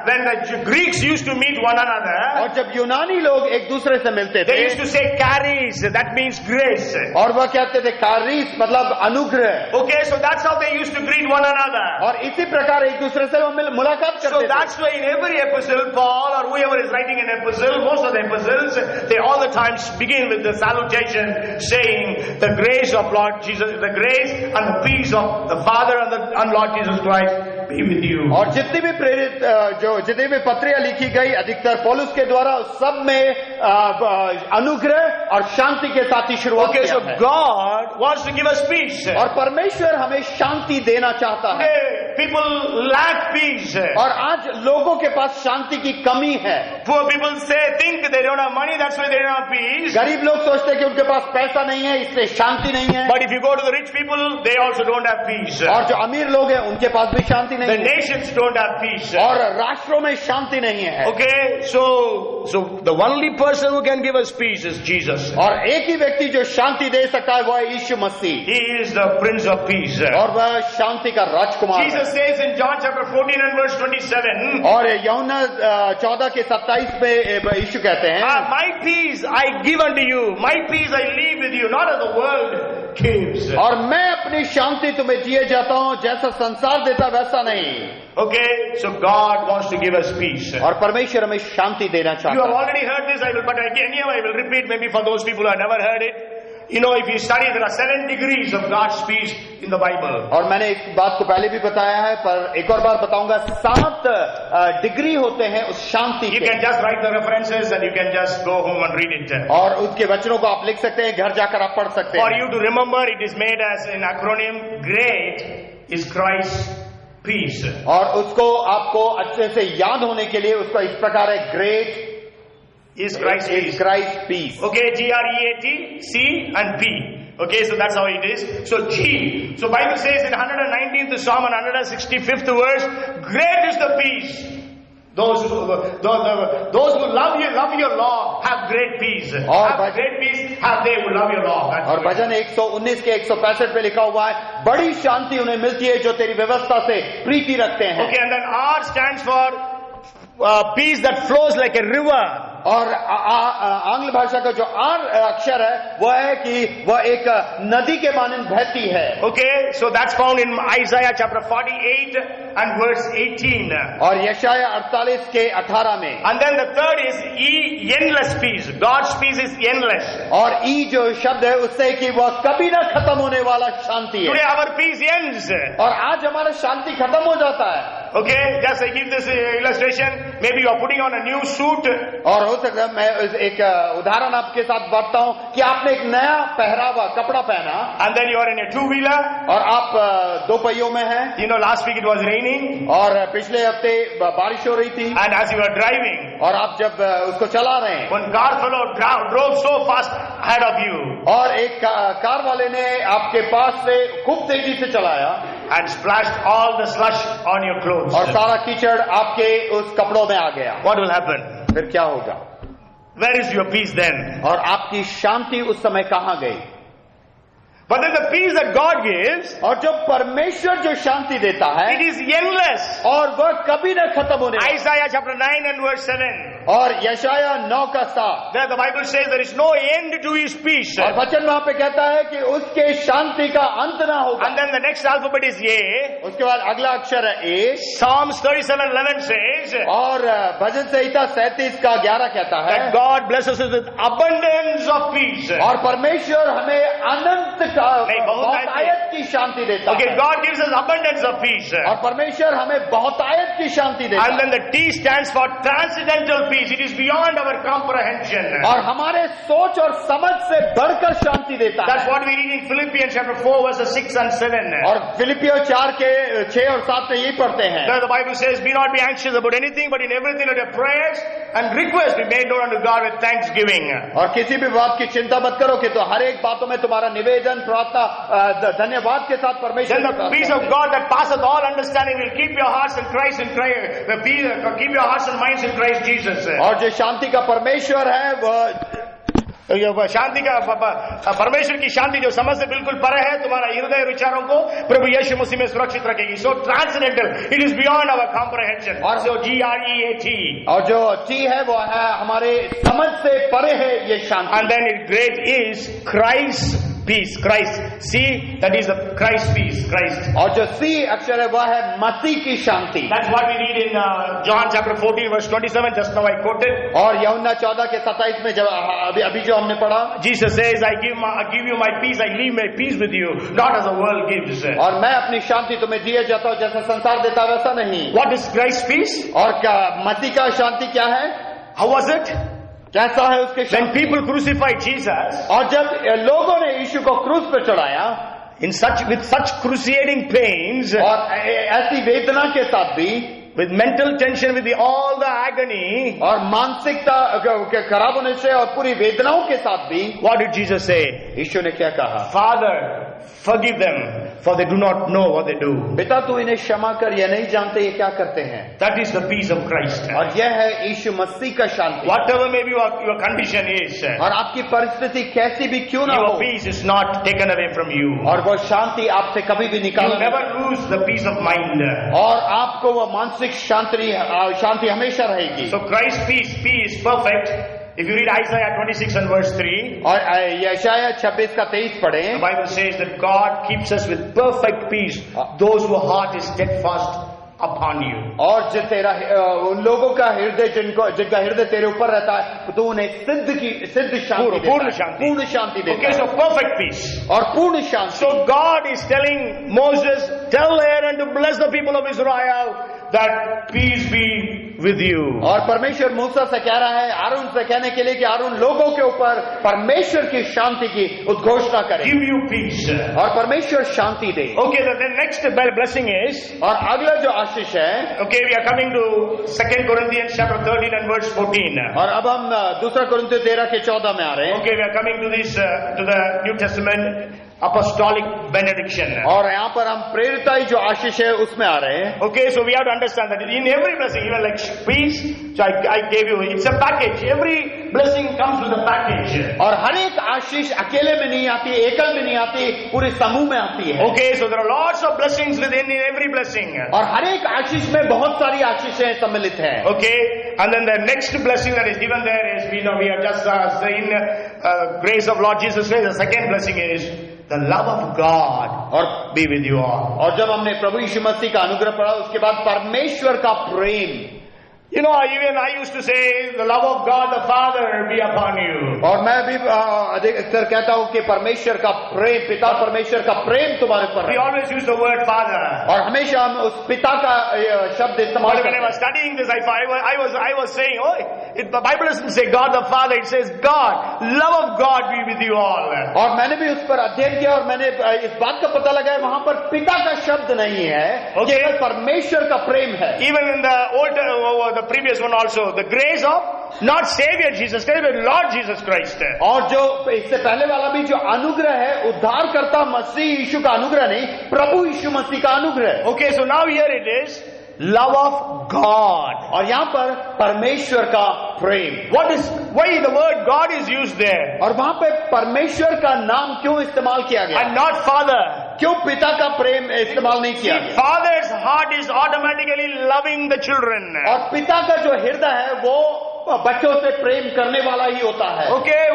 When the Greeks used to meet one another, और जब यूनानी लोग एक दूसरे से मिलते they थे used to say charis, that means grace. और वह कहते थे कारिस, मतलब अनुग्रह। Okay, so that's how they used to greet one another. और इसी प्रकार एक दूसरे से वो मुलाकात So करते थे। that's why in every epistle, Paul or whoever is writing an epistle, most of the epistles, they all the time begin with the salutation saying the grace of Lord Jesus, the grace and the peace of the Father and Lord Jesus Christ be with you. और जितनी भी प्रेरित जितनी भी पत्रियां लिखी गई अधिकतर पौलुस के द्वारा सब में अनुग्रह और शांति के साथ ही शुरुआत Okay, so किया है। God wants to give us peace. और परमेश्वर हमें शांति देना चाहता है। Today, people lack peace. और आज लोगों के पास शांति की कमी है। Poor people think they don't have money, that's why they don't have peace. गरीब लोग सोचते हैं कि उनके पास पैसा नहीं है इसलिए शांति नहीं है। But if you go to the rich people, they also don't have peace. और जो अमीर लोग हैं उनके पास भी शांति The नहीं है। nations don't have peace. और राष्ट्रों में शांति नहीं है। Okay, so the only person who can give us peace is Jesus. और एक ही व्यक्ति जो शांति दे सकता है वह है यीशु मसीह He is the Prince of Peace. और वह शांति का राजकुमार है। Jesus says in John chapter 14 and verse 27, और यूहन्ना 14 के 27 में यीशु कहते हैं, my peace I give unto you, my peace I leave with you, not as the world gives. और मैं अपनी शांति तुम्हें दिए जाता हूँ जैसा संसार देता वैसा नहीं। Okay, so God wants to give us peace. और परमेश्वर हमें शांति देना You चाहता have है। already heard this, but anyhow I will repeat maybe for those people who have never heard it. You know, if you study, there are 7 degrees of God's peace in the Bible. और मैंने इस बात को पहले भी बताया है पर एक और बार बताऊंगा, 7 डिग्री होते हैं उस शांति You के। can just write the references and you can just go home and read it. और उसके वचनों को आप लिख सकते हैं, घर जाकर आप पढ़ सकते For हैं। you to remember, it is made as an acronym, GREAT is Christ's peace. और उसको आपको अच्छे से याद होने के लिए उसका इस प्रकार है, great Is Christ's peace. Christ peace. Okay, GREAT, C and P. Okay, so that's how it is. So G. So Bible says in 119th Psalm and 165th verse, great is the peace Those who love your law have great peace. Have great peace, have they who love your law. That's और भजन 119 के 165 पे लिखा हुआ है, बड़ी शांति उन्हें मिलती है जो तेरी व्यवस्था से प्रीति रखते हैं. Okay, and then R stands for peace that flows like a river. और आंग्ल भाषा का जो आर अक्षर है वह है कि वह एक नदी के मानंद बहती है. Okay, so that's found in Isaiah chapter 48 and verse 18. और यशाया 48 के 18 में. And then the third is endless peace. God's peace is endless. और ई जो शब्द है उससे कि वह कभी ना खत्म होने वाला शांति है. Today our peace ends. और आज हमारा शांति खत्म हो जाता है. Okay, just I give this illustration. Maybe you are putting on a new suit. और हो सकता है मैं एक उदाहरण आपके साथ बांटता हूं कि आपने एक नया पहरावा कपड़ा पहना. And then you are in a two-wheeler. और आप दो पहियों में हैं. You know, last week it was raining. और पिछले हफ्ते बारिश हो रही थी. And as you are driving, और आप जब उसको चला रहे हैं, one car fellow drove so fast ahead of you. और एक कार वाले ने आपके पास से खूब तेजी से चलाया and splashed all the slush on your clothes. और सारा कीचड़ आपके उस कपड़ों में आ गया. What will happen? फिर क्या होगा? Where is your peace then? और आपकी शांति उस समय कहां गई? But then the peace that God gives, और जो परमेश्वर जो शांति देता है, it is endless. और वह कभी न खत्म होने वाला. Isaiah chapter 9 and verse 7. और यशाया 9 का 7. There the Bible says there is no end to his peace. और वचन वहां पे कहता है कि उसके शांति का अंत ना होगा. And then the next alphabet is A. उसके बाद अगला अक्षर है ए. Psalms 37:11 says, और भजन संहिता 37 का 11 कहता है that God blesses us with abundance of peace. और परमेश्वर हमें अनंत का बहुतायत की शांति देता Okay, है. God gives us abundance of peace. और परमेश्वर हमें बहुतायत की शांति देता And है. then the T stands for transcendental peace. It is beyond our comprehension. और हमारे सोच और समझ से बढ़कर शांति देता है. That's what we read in Philippians chapter 4 verses 6 and 7. और फिलिपियों 4 के 6 और 7 में यही पढ़ते हैं. There the Bible says, be not be anxious about anything, but in everything let your prayers and requests be made known unto God with thanksgiving. और किसी भी बात की चिंता मत करो कि तो हर एक बातों में तुम्हारा निवेदन प्रार्थना धन्यवाद के साथ परमेश्वर. Then the peace of God that passeth all understanding will keep your hearts in Christ and keep your hearts and minds in Christ Jesus. और जो शांति का परमेश्वर है वह शांति का परमेश्वर की शांति जो समझ से बिल्कुल परे है तुम्हारा हृदय विचारों को प्रभु यीशु मसीह में सुरक्षित रखेगी. So transcendental, it is beyond our comprehension. और जो GREAT, और जो टी है वो है हमारे समझ से परे है ये शांति. And then it great is Christ peace. Christ, see, that is the Christ peace. Christ. और जो सी अक्षर है वह है मसीह की शांति. That's what we read in John chapter 14 verse 27. Just now I quoted. और यूहन्ना 14 के 27 में जब अभी जो हमने पढ़ा, Jesus says, I give you my peace. I leave my peace with you, not as the world gives. और मैं अपनी शांति तुम्हें दिए जाता हूँ जैसा संसार देता वैसा नहीं. What is Christ's peace? और क्या मसीह का शांति क्या है? How was it? कैसा है उसके When Shanti? people crucified Jesus, और जब लोगों ने यीशु को क्रूस पर चढ़ाया with such cruciating pains, और ऐसी वेदना के साथ भी, with mental tension, with all the agony, और मानसिकता खराब होने से और पूरी वेदनाओं के साथ भी, what did Jesus say? यीशु ने क्या कहा? Father, forgive them, for they do not know what they do. पिता तू इन्हें क्षमा कर, ये नहीं जानते ये क्या करते हैं. That is the peace of Christ. और यह है यीशु मसीह का शांति. Whatever maybe your condition is, और आपकी परिस्थिति कैसी भी क्यों ना हो, your peace is not taken away from you. और वो शांति आपसे कभी भी You निकाल never lose the peace of mind. और आपको वो मानसिक शांति हमेशा रहेगी. So Christ's peace perfect. If you read Isaiah 26 and verse 3, और यशाया 26 का 23 the पढ़ें, Bible says that God keeps us with perfect peace, those whose heart is steadfast upon you. और जो तेरा उन लोगों का हृदय जिनका हृदय तेरे ऊपर रहता है तो उन्हें सिद्ध शांति देता है. पूर्ण शांति देता Okay, है. so perfect peace. और पूर्ण शांति. So God is telling Moses, tell Aaron to bless the people of Israel, that peace be with you. और परमेश्वर मूसा से कह रहा है आरून से कहने के लिए कि आरून लोगों के ऊपर परमेश्वर की शांति की उद्घोषणा करे. Give you peace. और परमेश्वर शांति दे. Okay, the next blessing is, और अगला जो आशीष है, okay, we are coming to 2 Corinthians chapter 13 and verse 14. और अब हम 2 कुरिन्थियों 13 के 14 में आ रहे हैं. Okay, we are coming to this to the New Testament apostolic benediction. और यहाँ पर हम प्रेरिताई जो आशीष है उसमें आ रहे हैं. Okay, so we have to understand that in every blessing, even like peace, so I gave you, it's a package. Every blessing comes with a package. और हर एक आशीष अकेले में नहीं आती, एकल में नहीं आती, पूरे समूह में आती है. Okay, so there are lots of blessings within every blessing. और हर एक आशीष में बहुत सारी आशीषें सम्मिलित हैं. Okay, and then the next blessing that is given there is, we know we have just in grace of Lord Jesus Christ. The second blessing is the love of God or be with you all. और जब हमने प्रभु यीशु मसीह का अनुग्रह पढ़ा उसके बाद परमेश्वर का प्रेम. You know, even I used to say, the love of God the Father be upon you. और मैं भी अधिकतर कहता हूँ कि परमेश्वर का प्रेम, पिता परमेश्वर का प्रेम तुम्हारे ऊपर We है. always use the word Father. और हमेशा हम उस पिता का शब्द इस्तेमाल When I करते was हैं. studying this, I was saying, the Bible doesn't say God the Father, it says God, love of God be with you all. और मैंने भी उस पर अध्ययन किया और मैंने इस बात का पता लगाया वहां पर पिता का शब्द नहीं है, Okay. केवल परमेश्वर का प्रेम है. Even in the previous one also, the grace of not Savior Jesus Christ, but Lord Jesus Christ. और जो इससे पहले वाला भी जो अनुग्रह है, उद्धारकर्ता मसीह यीशु का अनुग्रह नहीं, प्रभु यीशु मसीह का अनुग्रह. Okay, so now here it is, love of God. और यहाँ पर परमेश्वर का प्रेम. Why the word God is used there? और वहां पे परमेश्वर का नाम क्यों इस्तेमाल किया गया? And not Father. क्यों पिता का प्रेम इस्तेमाल नहीं किया See, गया? Father's heart is automatically loving the children. और पिता का जो हृदय है वो बच्चों से प्रेम करने वाला ही होता है. Okay,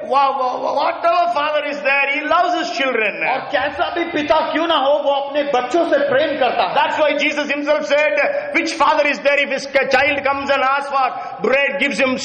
whatever father is there, he loves his children. और कैसा भी पिता क्यों ना हो वो अपने बच्चों से प्रेम करता है. That's why Jesus himself said, which father is there if his child comes and asks for bread, gives him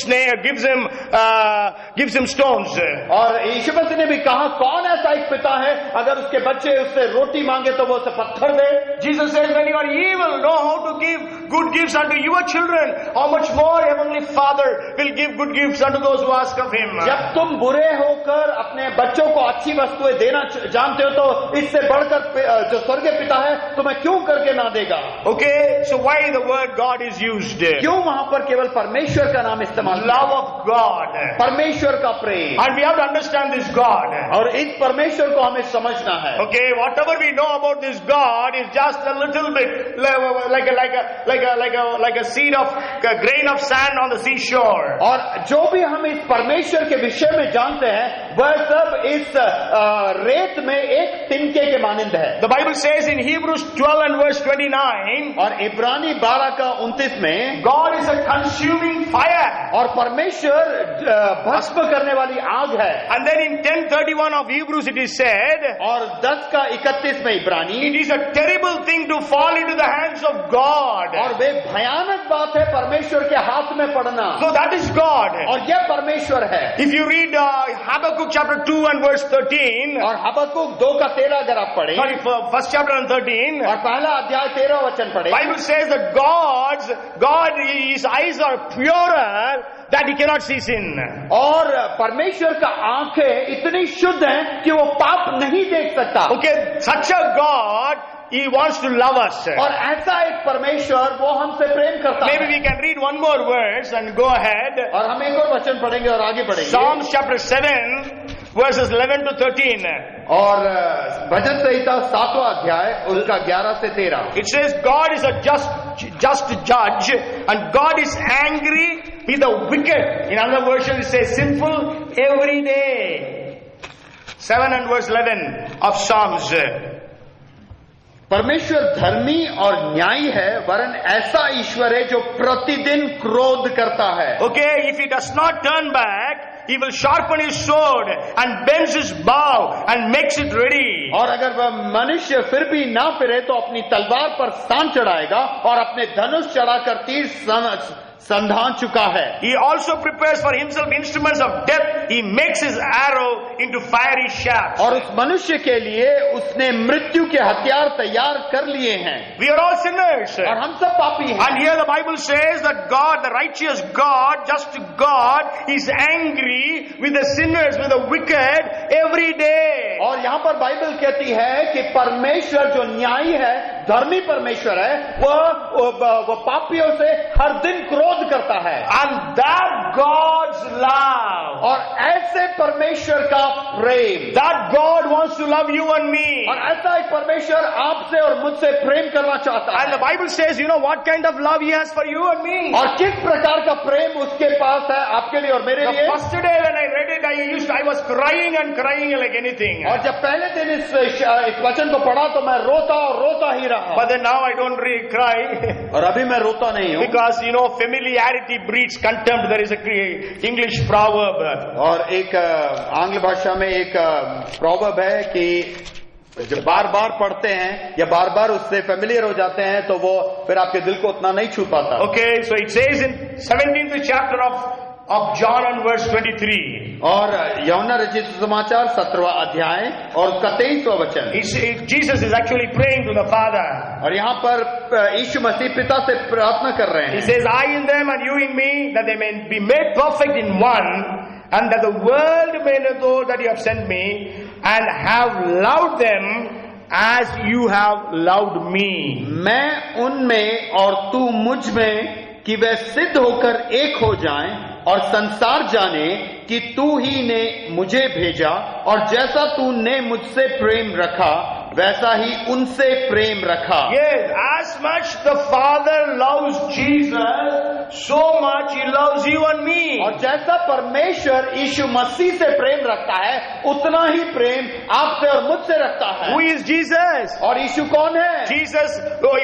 stones. और यीशु मसीह ने भी कहा कौन ऐसा एक पिता है अगर उसके बच्चे उससे रोटी मांगे तो वो उसे पत्थर दे. Jesus says, when you are evil, know how to give good gifts unto your children, how much more heavenly Father will give good gifts unto those who ask of him. जब तुम बुरे होकर अपने बच्चों को अच्छी वस्तुएं देना जानते हो तो इससे बढ़कर जो स्वर्गीय पिता है तुम्हें क्यों करके ना देगा. Okay, so why the word God is used? क्यों वहां पर केवल परमेश्वर का नाम इस्तेमाल? Love of God. परमेश्वर का प्रेम. And we have to understand this God. और इस परमेश्वर को हमें समझना है. Okay, whatever we know about this God is just a little bit like a seed of a grain of sand on the seashore. और जो भी हम इस परमेश्वर के विषय में जानते हैं वह सब इस रेत में एक तिनके के मानिंद है. The Bible says in Hebrews 12 and verse 29, और इब्रानी 12 का 29 में God is a consuming fire. और परमेश्वर भस्म करने वाली आग है. And then in 10:31 of Hebrews it is said, और 10 का 31 में इब्रानी, it is a terrible thing to fall into the hands of God. और वे भयानक बात है परमेश्वर के हाथ में पड़ना. So that is God. और यह परमेश्वर है. If you read Habakkuk chapter 2 and verse 13, और हबक्कुक 2 का 13 अगर आप पढ़ें, sorry, first chapter and 13, और पहला अध्याय 13 वचन पढ़ें, Bible says that God, his eyes are purer that he cannot see sin. और परमेश्वर का आंखें इतनी शुद्ध हैं कि वो पाप नहीं देख सकता. Okay, such a God, he wants to love us. और ऐसा एक परमेश्वर वो हमसे प्रेम करता Maybe है. we can read one more verse and go ahead. और हम एक और वचन पढ़ेंगे और आगे बढ़ेंगे. Psalms chapter 7 verses 11 to 13. और भजन संहिता 7वां अध्याय उसका 11 से 13. It says God is a just judge and God is angry with the wicked. In another version it says sinful every day. 7 and verse 11 of Psalms. परमेश्वर धर्मी और न्यायी है वरन ऐसा ईश्वर है जो प्रतिदिन क्रोध करता है. Okay, if he does not turn back, he will sharpen his sword and bends his bow and makes it ready. और अगर वह मनुष्य फिर भी ना फिरे तो अपनी तलवार पर सान चढ़ाएगा और अपने धनुष चढ़ाकर तीर संधान चुका है. He also prepares for himself instruments of death. He makes his arrow into fiery shafts. और उस मनुष्य के लिए उसने मृत्यु के हथियार तैयार कर लिए हैं. We are all sinners. और हम सब पापी हैं. And here the Bible says that God, the righteous God, just God, is angry with the sinners, with the wicked every day. और यहाँ पर बाइबल कहती है कि परमेश्वर जो न्यायी है, धर्मी परमेश्वर है वह पापियों से हर दिन क्रोध करता है। And that God's love, और ऐसे परमेश्वर का प्रेम, that God wants to love you and me. और ऐसा एक परमेश्वर आपसे और मुझसे प्रेम करना चाहता And है। the Bible says, you know what kind of love He has for you and me. और किस प्रकार का प्रेम उसके पास है आपके लिए और मेरे The लिए। first day when I read it, I was crying and crying like anything. और जब पहले दिन इस वचन को पढ़ा तो मैं रोता और रोता ही रहा। But then now I don't really cry. और अभी मैं रोता नहीं हूँ, Because you know, familiarity breeds contempt. There is a English proverb. और एक आंग्ल भाषा में एक प्रॉवर्ब है कि जब बार बार पढ़ते हैं या बार बार उससे फेमिलियर हो जाते हैं तो वो फिर आपके दिल को उतना नहीं छू पाता। Okay, so it says in 17th chapter of John and verse 23. और यूहन्ना रचित समाचार 17वां अध्याय और उसका 23वां वचन। Jesus is actually praying to the Father. और यहाँ पर यीशु मसीह पिता से प्रार्थना कर रहे He हैं। says, I in them and you in me, that they may be made perfect in one, and that the world may know that you have sent me, and have loved them as you have loved me. मैं उनमें और तू मुझ में कि वे सिद्ध होकर एक हो जाएं और संसार जाने कि तू ही ने मुझे भेजा, और जैसा तूने मुझसे प्रेम रखा वैसा ही उनसे प्रेम रखा। Yes, as much the Father loves Jesus, so much He loves you and me. और जैसा परमेश्वर यीशु मसीह से प्रेम रखता है उतना ही प्रेम आपसे और मुझसे रखता है। Who is Jesus? और यीशु कौन है? Jesus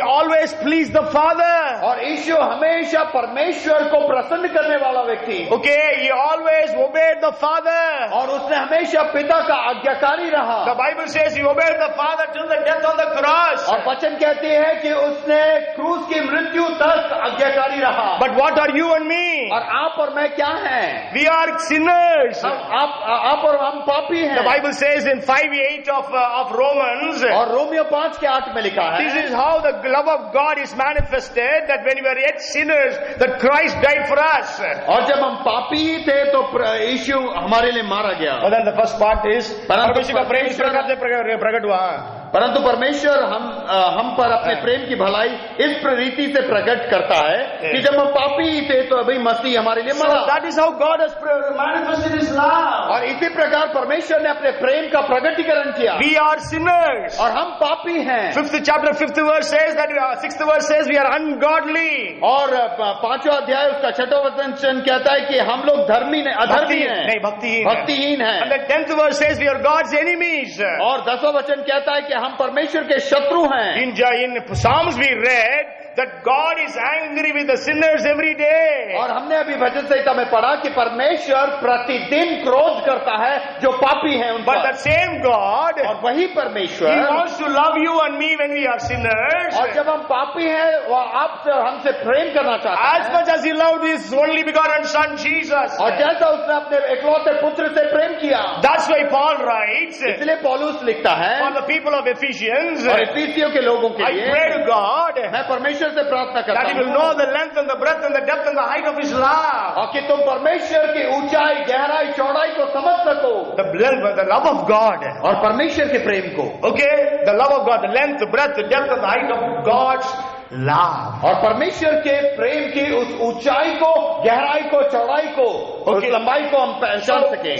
always pleased the Father. और यीशु हमेशा परमेश्वर को प्रसन्न करने वाला व्यक्ति। Okay, He always obeyed the Father. और उसने हमेशा पिता का आज्ञाकारी रहा। The Bible says He obeyed the Father till the death on the cross. और वचन कहती है कि उसने क्रूस की मृत्यु तक आज्ञाकारी रहा। But what are you and me? और आप और मैं क्या हैं? We are sinners. आप और हम पापी हैं। The Bible says in 5:8 of Romans, और रोमियो 5:8 में लिखा है, this is how the love of God is manifested, that when we were yet sinners, that Christ died for us. और जब हम पापी ही थे तो यीशु हमारे लिए मारा गया। But then the first part is, परमेश्वर का प्रेम इस प्रकार से प्रकट हुआ। परंतु परमेश्वर हम पर अपने प्रेम की भलाई इस रीति से प्रकट करता है कि जब हम पापी ही थे तो अभी मसीह हमारे लिए मरा। That is how God has manifested His love. और इसी प्रकार परमेश्वर ने अपने प्रेम का प्रकटीकरण किया। We are sinners. और हम पापी हैं। 5th chapter 5th verse says that 6th verse says we are ungodly. और 5वां अध्याय उसका 6वां वचन कहता है कि हम लोग अधर्मी हैं, नहीं भक्तिहीन हैं। And the 10th verse says we are God's enemies. और 10वां वचन कहता है कि हम परमेश्वर के शत्रु हैं। In Psalms we read that God is angry with the sinners every day. और हमने अभी भजन संहिता में पढ़ा कि परमेश्वर प्रतिदिन क्रोध करता है जो पापी हैं उन But पर। that same God, और वही He परमेश्वर wants to love you and me when we are sinners. और जब हम पापी हैं वह आपसे और हमसे प्रेम करना चाहता As है। much as He loved His only begotten Son Jesus. और जैसा उसने अपने इकलौते पुत्र से प्रेम किया, That's why Paul writes इसलिए पौलुस लिखता है for the people of Ephesians, और इफिसियों के लोगों के I pray लिए to God मैं परमेश्वर से प्रार्थना that He करता will हूँ know the length and the breadth and the depth and the height of His love. और कि तुम परमेश्वर की ऊंचाई गहराई चौड़ाई को समझ सको The love of God. और परमेश्वर के प्रेम को। Okay, the love of God, the length, the breadth, the depth and the height of God's love. और परमेश्वर के प्रेम की उस ऊंचाई को, गहराई को, चौड़ाई को, उस लंबाई को हम पहचान सके।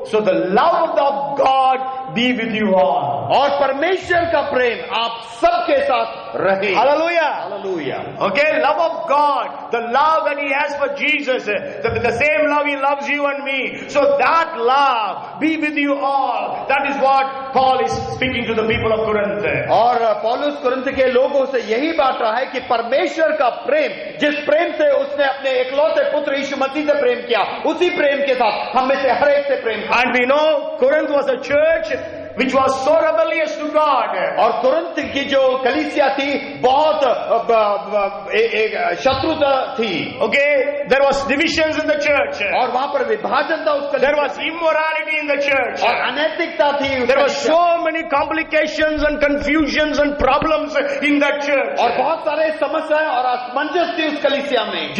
So the love of God be with you all. और परमेश्वर का प्रेम आप सबके साथ रहे। Hallelujah. Hallelujah. Okay, love of God, the love that He has for Jesus, the same love He loves you and me. So that love be with you all. That is what Paul is speaking to the people of Corinth. और पौलुस Corinth के लोगों से यही बात रहा है कि परमेश्वर का प्रेम, जिस प्रेम से उसने अपने इकलौते पुत्र यीशु मसीह से प्रेम किया, उसी प्रेम के साथ हम में से हर एक से प्रेम किया। And we know Corinth was a church which was so rebellious to God. और कुरिन्थ की जो कलीसिया थी बहुत शत्रुता थी। Okay, there was divisions in the church. और वहां पर विभाजन था उस There was immorality in the church. और अनैतिकता थी उस There were कलीसिया। so many complications and confusions and problems in that church. और बहुत सारे समस्याएं और असमंजस थी उस कलीसिया में।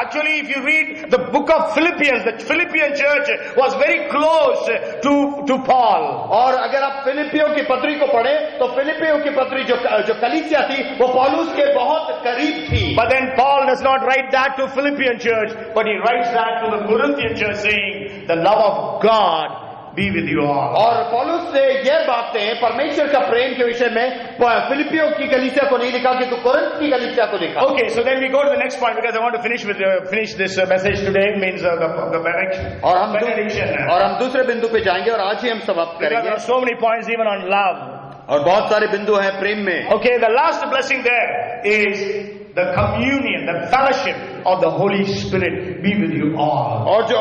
Actually, if you read the book of Philippians, the Philippian church was very close to Paul. और अगर आप फिलिपियों की पत्री को पढ़ें तो फिलिपियों की पत्री जो कलीसिया थी वो पौलुस के बहुत करीब थी। But then Paul does not write that to Philippian church, but he writes that to the Corinthian church, saying, the love of God be with you all. और पौलुस ने यह बातें परमेश्वर का प्रेम के विषय में फिलिपियों की कलीसिया को नहीं लिखा कि तो कोरिन्थ की कलीसिया को लिखा। Okay, so then we go to the next point because I want to finish this message today, means the benediction. और हम दूसरे बिंदु पे जाएंगे और आज ही हम समाप्त Because there करेंगे। are so many points even on love. और बहुत सारे बिंदु हैं प्रेम में। Okay, the last blessing there is the communion, the fellowship of the Holy Spirit be with you all. और जो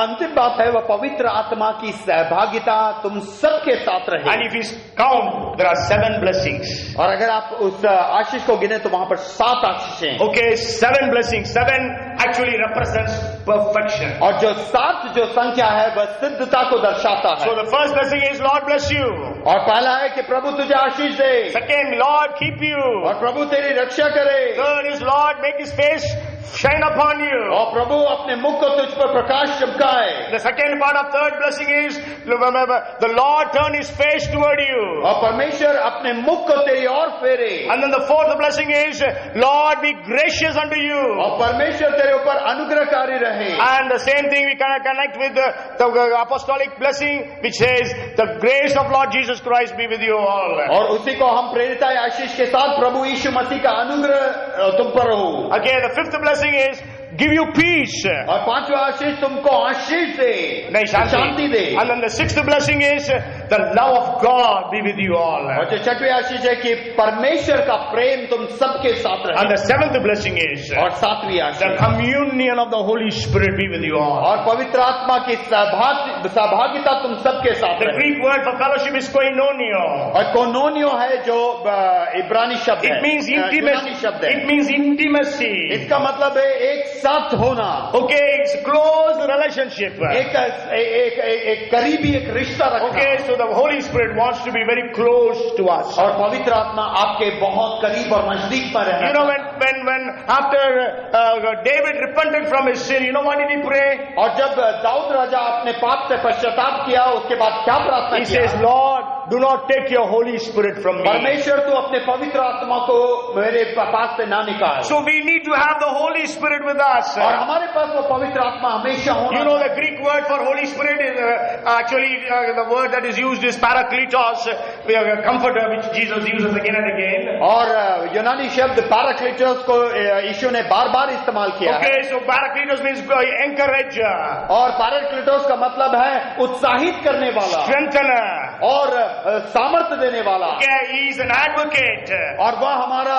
अंतिम बात है वह पवित्र आत्मा की सहभागिता तुम सबके साथ रहे। And if you count, there are 7 blessings. और अगर आप उस आशीष को गिने तो वहां पर 7 आशीषें। Okay, 7 blessings. 7 actually represents perfection. और जो 7 जो संख्या है वह सिद्धता को दर्शाता है। So the first blessing is Lord bless you. और पहला है कि प्रभु तुझे आशीष दे। Second, Lord keep you. और प्रभु तेरी रक्षा करे। Third is Lord make His face shine upon you. और प्रभु अपने मुख को तुझ पर प्रकाश चमकाए। The second part of third blessing is the Lord turn His face toward you. और परमेश्वर अपने मुख को तेरी ओर फेरे। And then the fourth blessing is Lord be gracious unto you. और परमेश्वर तेरे ऊपर अनुग्रहकारी रहे। And the same thing we can connect with the apostolic blessing which says the grace of Lord Jesus Christ be with you all. और उसी को हम प्रेरिता आशीष के साथ प्रभु यीशु मसीह का अनुग्रह तुम पर हो। Okay, the fifth blessing is give you peace. और 5वां आशीष तुमको आशीष दे, नहीं शांति दे। And then the sixth blessing is the love of God be with you all. और जो 6वीं आशीष है कि परमेश्वर का प्रेम तुम सबके साथ रहे। And the seventh blessing is और 7वीं the Ashish communion of the Holy Spirit be with you all. और पवित्र आत्मा की सहभागिता तुम सबके साथ The रहे। Greek word for fellowship is koinonio. और कोनोनियो है जो इब्रानी शब्द है। It means यूनानी intimacy. शब्द है। It means intimacy. इसका मतलब है एक साथ होना। Okay, it's close relationship. एक करीबी एक रिश्ता रखना। Okay, so the Holy Spirit wants to be very close to us. और पवित्र आत्मा आपके बहुत करीब और नजदीक पर रहना। You know when after David repented from his sin, you know what did he pray? और जब दाऊद राजा अपने पाप से पश्चाताप किया उसके बाद क्या प्रार्थना He किया? says, Lord, do not take your Holy Spirit from me. परमेश्वर तू अपने पवित्र आत्मा को मेरे पास से ना निकाल। So we need to have the Holy Spirit with us. और हमारे पास वो पवित्र आत्मा हमेशा होना। You know the Greek word for Holy Spirit is actually the word that is used is parakletos, comforter, which Jesus uses again and again. और यूनानी शब्द पैराक्लीटोस को यीशु ने बार-बार इस्तेमाल किया है। Okay, so parakletos means encourager, और पैराक्लीटोस का मतलब है उत्साहित करने वाला strengthener. और सामर्थ्य देने वाला। Okay, he is an advocate. और वह हमारा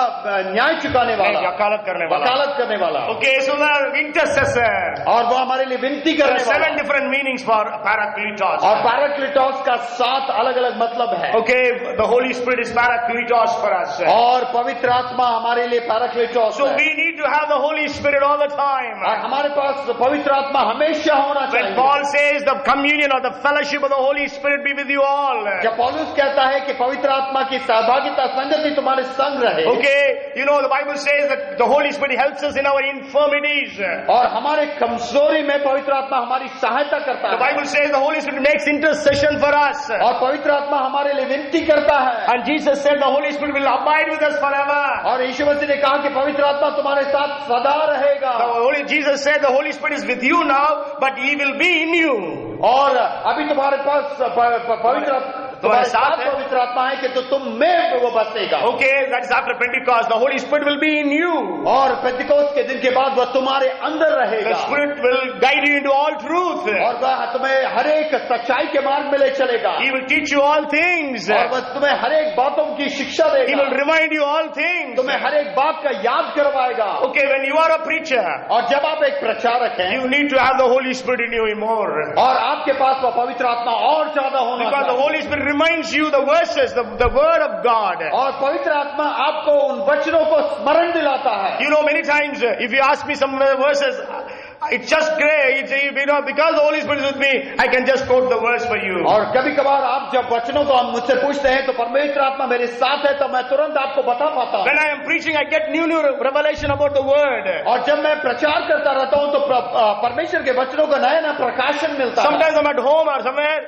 न्याय चुकाने वाला, वकालत करने वाला. वकालत करने वाला। Okay, so the intercessor. और वह हमारे लिए विनती There करने are 7 वाला। different meanings for parakletos. और पैराक्लीटोस का 7 अलग-अलग मतलब है। Okay, the Holy Spirit is parakletos for us. और पवित्र आत्मा हमारे लिए पैराक्लीटोस So है। we need to have the Holy Spirit all the time. और हमारे पास पवित्र आत्मा हमेशा होना When चाहिए। Paul says the communion or the fellowship of the Holy Spirit be with you all. जब पौलुस कहता है कि पवित्र आत्मा की सहभागिता संगति तुम्हारे संग रहे। Okay, you know the Bible says that the Holy Spirit helps us in our infirmities. और हमारे कमजोरी में पवित्र आत्मा हमारी सहायता करता The है। Bible says the Holy Spirit makes intercession for us. और पवित्र आत्मा हमारे लिए विनती करता है। And Jesus said the Holy Spirit will abide with us forever. और यीशु मसीह ने कहा कि पवित्र आत्मा तुम्हारे साथ सदा रहेगा। Jesus said the Holy Spirit is with you now, but He will be in you. और अभी तुम्हारे पास पवित्र तुम्हारे साथ पवित्र आत्मा है कि तो तुम में वो बसेगा। Okay, that is after Pentecost. The Holy Spirit will be in you. और पेंतिकोस्त के दिन के बाद वह तुम्हारे अंदर रहेगा। The Spirit will guide you into all truth. और वह तुम्हें हर एक सच्चाई के मार्ग में ले चलेगा। He will teach you all things. और वह तुम्हें हर एक बातों की शिक्षा He देगा। will remind you all things. तुम्हें हर एक बात का याद करवाएगा। Okay, when you are a preacher, और जब आप एक प्रचारक हैं, you need to have the Holy Spirit in you more. और आपके पास वह पवित्र आत्मा और ज्यादा होना Because the चाहिए। Holy Spirit reminds you the verses, the word of God. और पवित्र आत्मा आपको उन वचनों को स्मरण दिलाता है। You know, many times if you ask me some verses, it's just great. Because the Holy Spirit is with me, I can just quote the verse for you. और कभी कभार आप जब वचनों को हम मुझसे पूछते हैं तो परमेश्वर आत्मा मेरे साथ है तो मैं तुरंत आपको बता पाता हूँ। When I am preaching, I get new revelation about the word. और जब मैं प्रचार करता रहता हूँ तो परमेश्वर के वचनों का नया नया प्रकाशन मिलता है। Sometimes I'm at home or somewhere,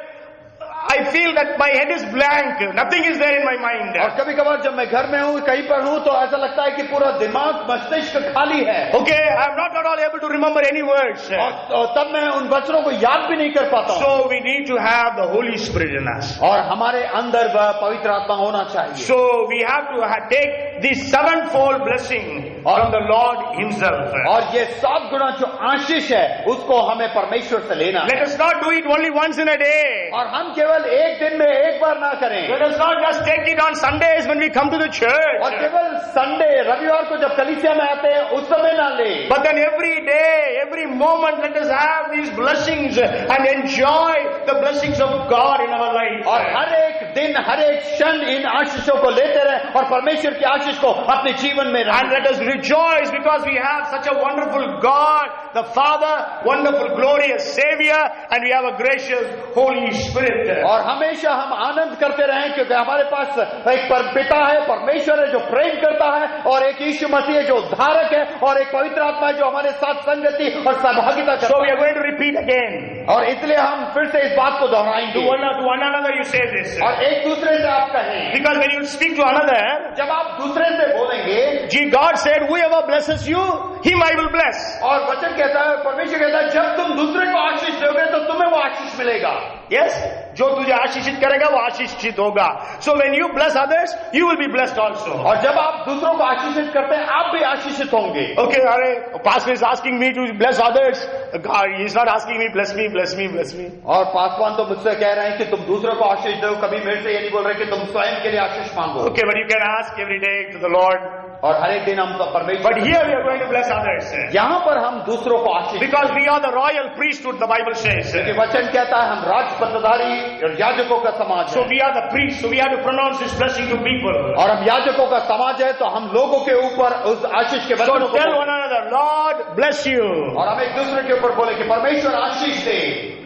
I feel that my head is blank. Nothing is there in my mind. और कभी कभार जब मैं घर में हूँ, कहीं पर हूँ, तो ऐसा लगता है कि पूरा दिमाग, मस्तिष्क खाली है। Okay, I am not at all able to remember any words. और तब मैं उन वचनों को याद भी नहीं कर पाता हूँ। So we need to have the Holy Spirit in us. और हमारे अंदर वह पवित्र आत्मा होना चाहिए। So we have to take the sevenfold blessing from the Lord Himself. और ये 7 गुना जो आशीष है, उसको हमें परमेश्वर से लेना है। Let us not do it only once in a day. और हम केवल एक दिन में एक बार ना करें। Let us not just take it on Sundays when we come to the church. और केवल संडे, रविवार को जब कलीसिया में आते हैं, उस समय ना ले। But then every day, every moment, let us have these blessings and enjoy the blessings of God in our life. और हर एक दिन, हर एक क्षण इन आशीषों को लेते रहे और परमेश्वर की आशीष को अपने जीवन में रखें। And let us rejoice because we have such a wonderful God, the Father, wonderful, glorious Savior, and we have a gracious Holy Spirit. और हमेशा हम आनंद करते रहें क्योंकि हमारे पास एक पिता है, परमेश्वर है जो प्रेम करता है, और एक यीशु मसीह है जो उद्धारक है, और एक पवित्र आत्मा है जो हमारे साथ संगति और सहभागिता करता है। So we are going to repeat again. और इसलिए हम फिर से इस बात को दोहराएंगे। To one another you say this. और एक दूसरे से आप कहें। Because when you speak to another, जब आप दूसरे से बोलेंगे, God said, whoever blesses you, him I will bless. और वचन कहता है, परमेश्वर कहता है, जब तुम दूसरे को आशीष दोगे तो तुम्हें वो आशीष मिलेगा। Yes, जो तुझे आशीषित करेगा वो आशीषित होगा. So when you bless others, you will be blessed also. और जब आप दूसरों को आशीषित करते हैं, आप भी आशीषित होंगे। Okay, अरे pastor is asking me to bless others. God, he is not asking me bless me, bless me, bless me. और पासवान तो मुझसे कह रहे हैं कि तुम दूसरों को आशीष दो, कभी मेरे से ये नहीं बोल रहे कि तुम स्वयं के लिए आशीष मांगो। Okay, but you can ask every day to the Lord. और हर एक दिन हम परमेश्वर। But here we are going to bless others. यहाँ पर हम दूसरों को आशीष, Because we are the royal priesthood, the Bible says. क्योंकि वचन कहता है हम राजपत्रधारी और याजकों का समाज So है। we are the priests, so we have to pronounce this blessing to people. और हम याजकों का समाज है, तो हम लोगों के ऊपर उस आशीष के So वचनों को tell one another, Lord bless you. और हम एक दूसरे के ऊपर बोले कि परमेश्वर आशीष दे,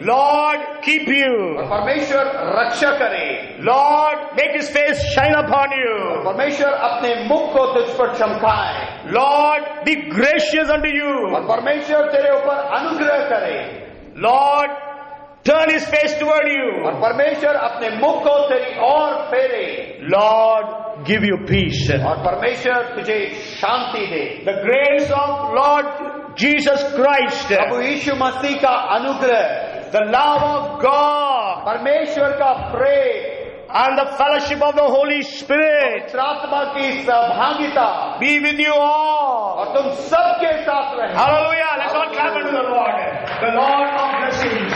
Lord keep और you. परमेश्वर रक्षा करे, Lord make His face shine upon you. परमेश्वर अपने मुख को तुझ पर चमकाए, Lord be gracious unto you. और परमेश्वर तेरे ऊपर अनुग्रह करे, Lord turn His face toward you. और परमेश्वर अपने मुख को तेरी ओर फेरे, Lord give you peace. और परमेश्वर तुझे शांति दे। The grace of Lord Jesus Christ, प्रभु यीशु मसीह का अनुग्रह, the love of God, परमेश्वर का प्रेम and the fellowship of the Holy Spirit पवित्र आत्मा की सहभागिता be with you all. और तुम सबके साथ रहे। Hallelujah. Let's all clap unto the Lord. The Lord of blessings.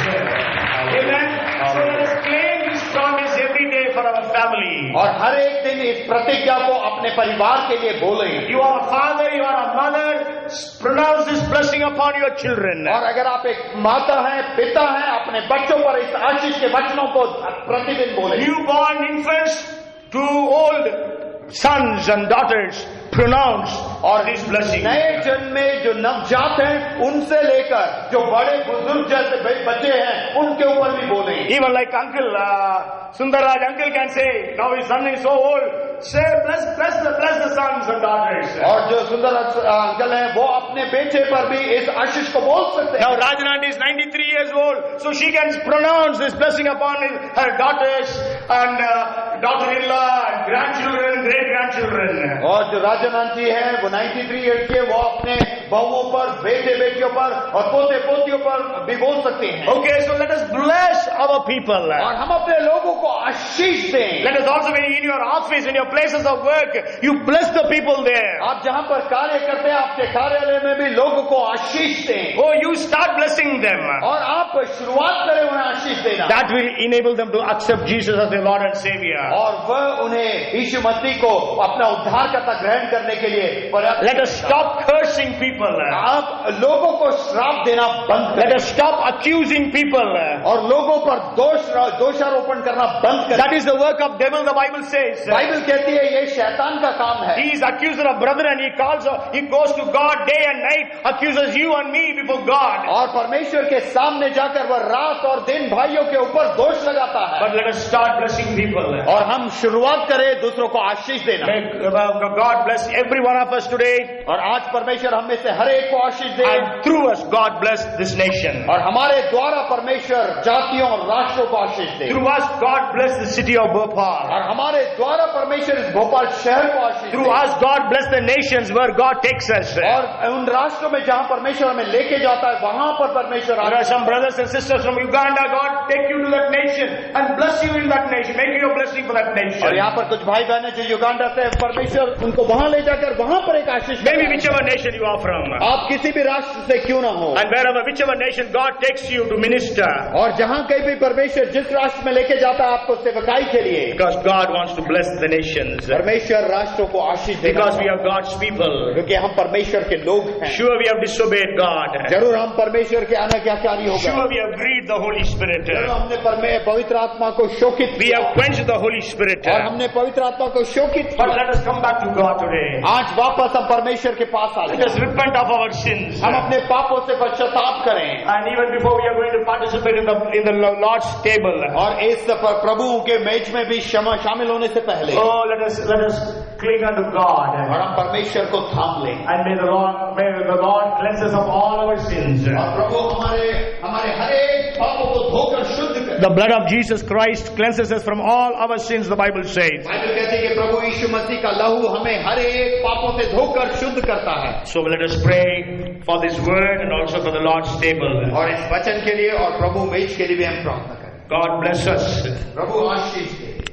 Amen. So let us claim this promise every day for our family. और हर एक दिन इस प्रतिज्ञा को अपने परिवार के लिए बोलें। You are a father, you are a mother. Pronounce this blessing upon your children. और अगर आप एक माता हैं, पिता हैं, अपने बच्चों पर इस आशीष के वचनों को प्रतिदिन बोलें। Newborn infants to old sons and daughters pronounce all these blessings. नए जन्मे जो नवजात हैं, उनसे लेकर जो बड़े बुजुर्ग जैसे बच्चे हैं, उनके ऊपर भी बोलें। Even like Uncle Sundaraj, uncle can say, now his son is so old, say bless the sons and daughters. और जो सुंदर अंकल हैं, वो अपने बेटे पर भी इस आशीष को बोल सकते Now हैं। Rajanand is 93 years old, so she can pronounce this blessing upon her daughters and daughter-in-law and grandchildren, great-grandchildren. और जो राजानंद जी हैं, वो 93 ईयर्स के, वो अपने बहुओं पर, बेटे बेटियों पर और पोते पोतियों पर भी बोल सकते हैं। Okay, so let us bless our people. और हम अपने लोगों को आशीष दें। Let us also, when in your office, in your places of work, you bless the people there. आप जहाँ पर कार्य करते हैं, आपके कार्यालय में भी लोगों को आशीष दें। Oh, you start blessing them. और आप शुरुआत करें उन्हें आशीष देना। That will enable them to accept Jesus as their Lord and Savior. और वह उन्हें यीशु मसीह को अपना उद्धारकर्ता ग्रहण करने के लिए पर्याप्त। Let us stop cursing people. आप लोगों को श्राप देना बंद Let करें us stop accusing people. और लोगों पर दोषारोपण करना बंद करें। That is the work of devil, the Bible says. Bible कहती है ये शैतान का काम है। He is accuser of brother and he goes to God day and night, accuses you and me before God. और परमेश्वर के सामने जाकर वह रात और दिन भाइयों के ऊपर दोष लगाता है। But let us start blessing people. और और हम शुरुआत करें दूसरों को आशीष देना। May God bless every one of us today, और आज परमेश्वर हम में से हर एक को आशीष दे, and through us God bless this nation. और हमारे द्वारा परमेश्वर जातियों और राष्ट्रों को आशीष दे, Through us God bless the city of Bhopal. और हमारे द्वारा परमेश्वर इस भोपाल शहर को आशीष Through they, us God bless the nations where God takes us. और उन राष्ट्रों में जहां परमेश्वर हमें लेके जाता है वहां पर परमेश्वर There are some brothers and sisters from Uganda. God take you to that nation and bless you in that nation. Make you a blessing for that nation. और यहाँ पर कुछ भाई बहन जो युगांडा से हैं, परमेश्वर उनको वहां ले जाकर वहां पर एक आशीष Maybe देता है। whichever nation you are from. आप किसी भी राष्ट्र से क्यों ना हो, And wherever, whichever nation God takes you to minister. और जहां कहीं भी परमेश्वर जिस राष्ट्र में लेके जाता है आपको सेवकाई के लिए, Because God wants to bless the nations. परमेश्वर राष्ट्रों को आशीष देता Because we है, are God's people. क्योंकि हम परमेश्वर के लोग हैं। Sure we have disobeyed God. जरूर हम परमेश्वर के आज्ञाकारी हो गए, Sure we have grieved the Holy Spirit. जरूर हमने पवित्र आत्मा को शोकित We किया, have quenched the Holy Spirit. और हमने पवित्र आत्मा को शोकित But किया। let us come back to God today. आज वापस हम परमेश्वर के पास आ Let us जाए, repent of our sins. हम अपने पापों से पश्चाताप करें, And even before we are going to participate in the Lord's table. और इस प्रभु के मेज में भी शामिल होने से पहले Oh, let us cling unto God. और हम परमेश्वर को थाम लें, And may the Lord cleanse us of all our sins. और प्रभु हमारे हर एक पापों को धोकर शुद्ध करे। The blood of Jesus Christ cleanses us from all our sins, the Bible says. Bible कहती है कि प्रभु यीशु मसीह का लहू हमें हर एक पापों से धोकर शुद्ध करता है। So let us pray for this word and also for the Lord's table. और इस वचन के लिए और प्रभु मेज के लिए भी हम प्रार्थना करें। God bless us. प्रभु आशीष दे।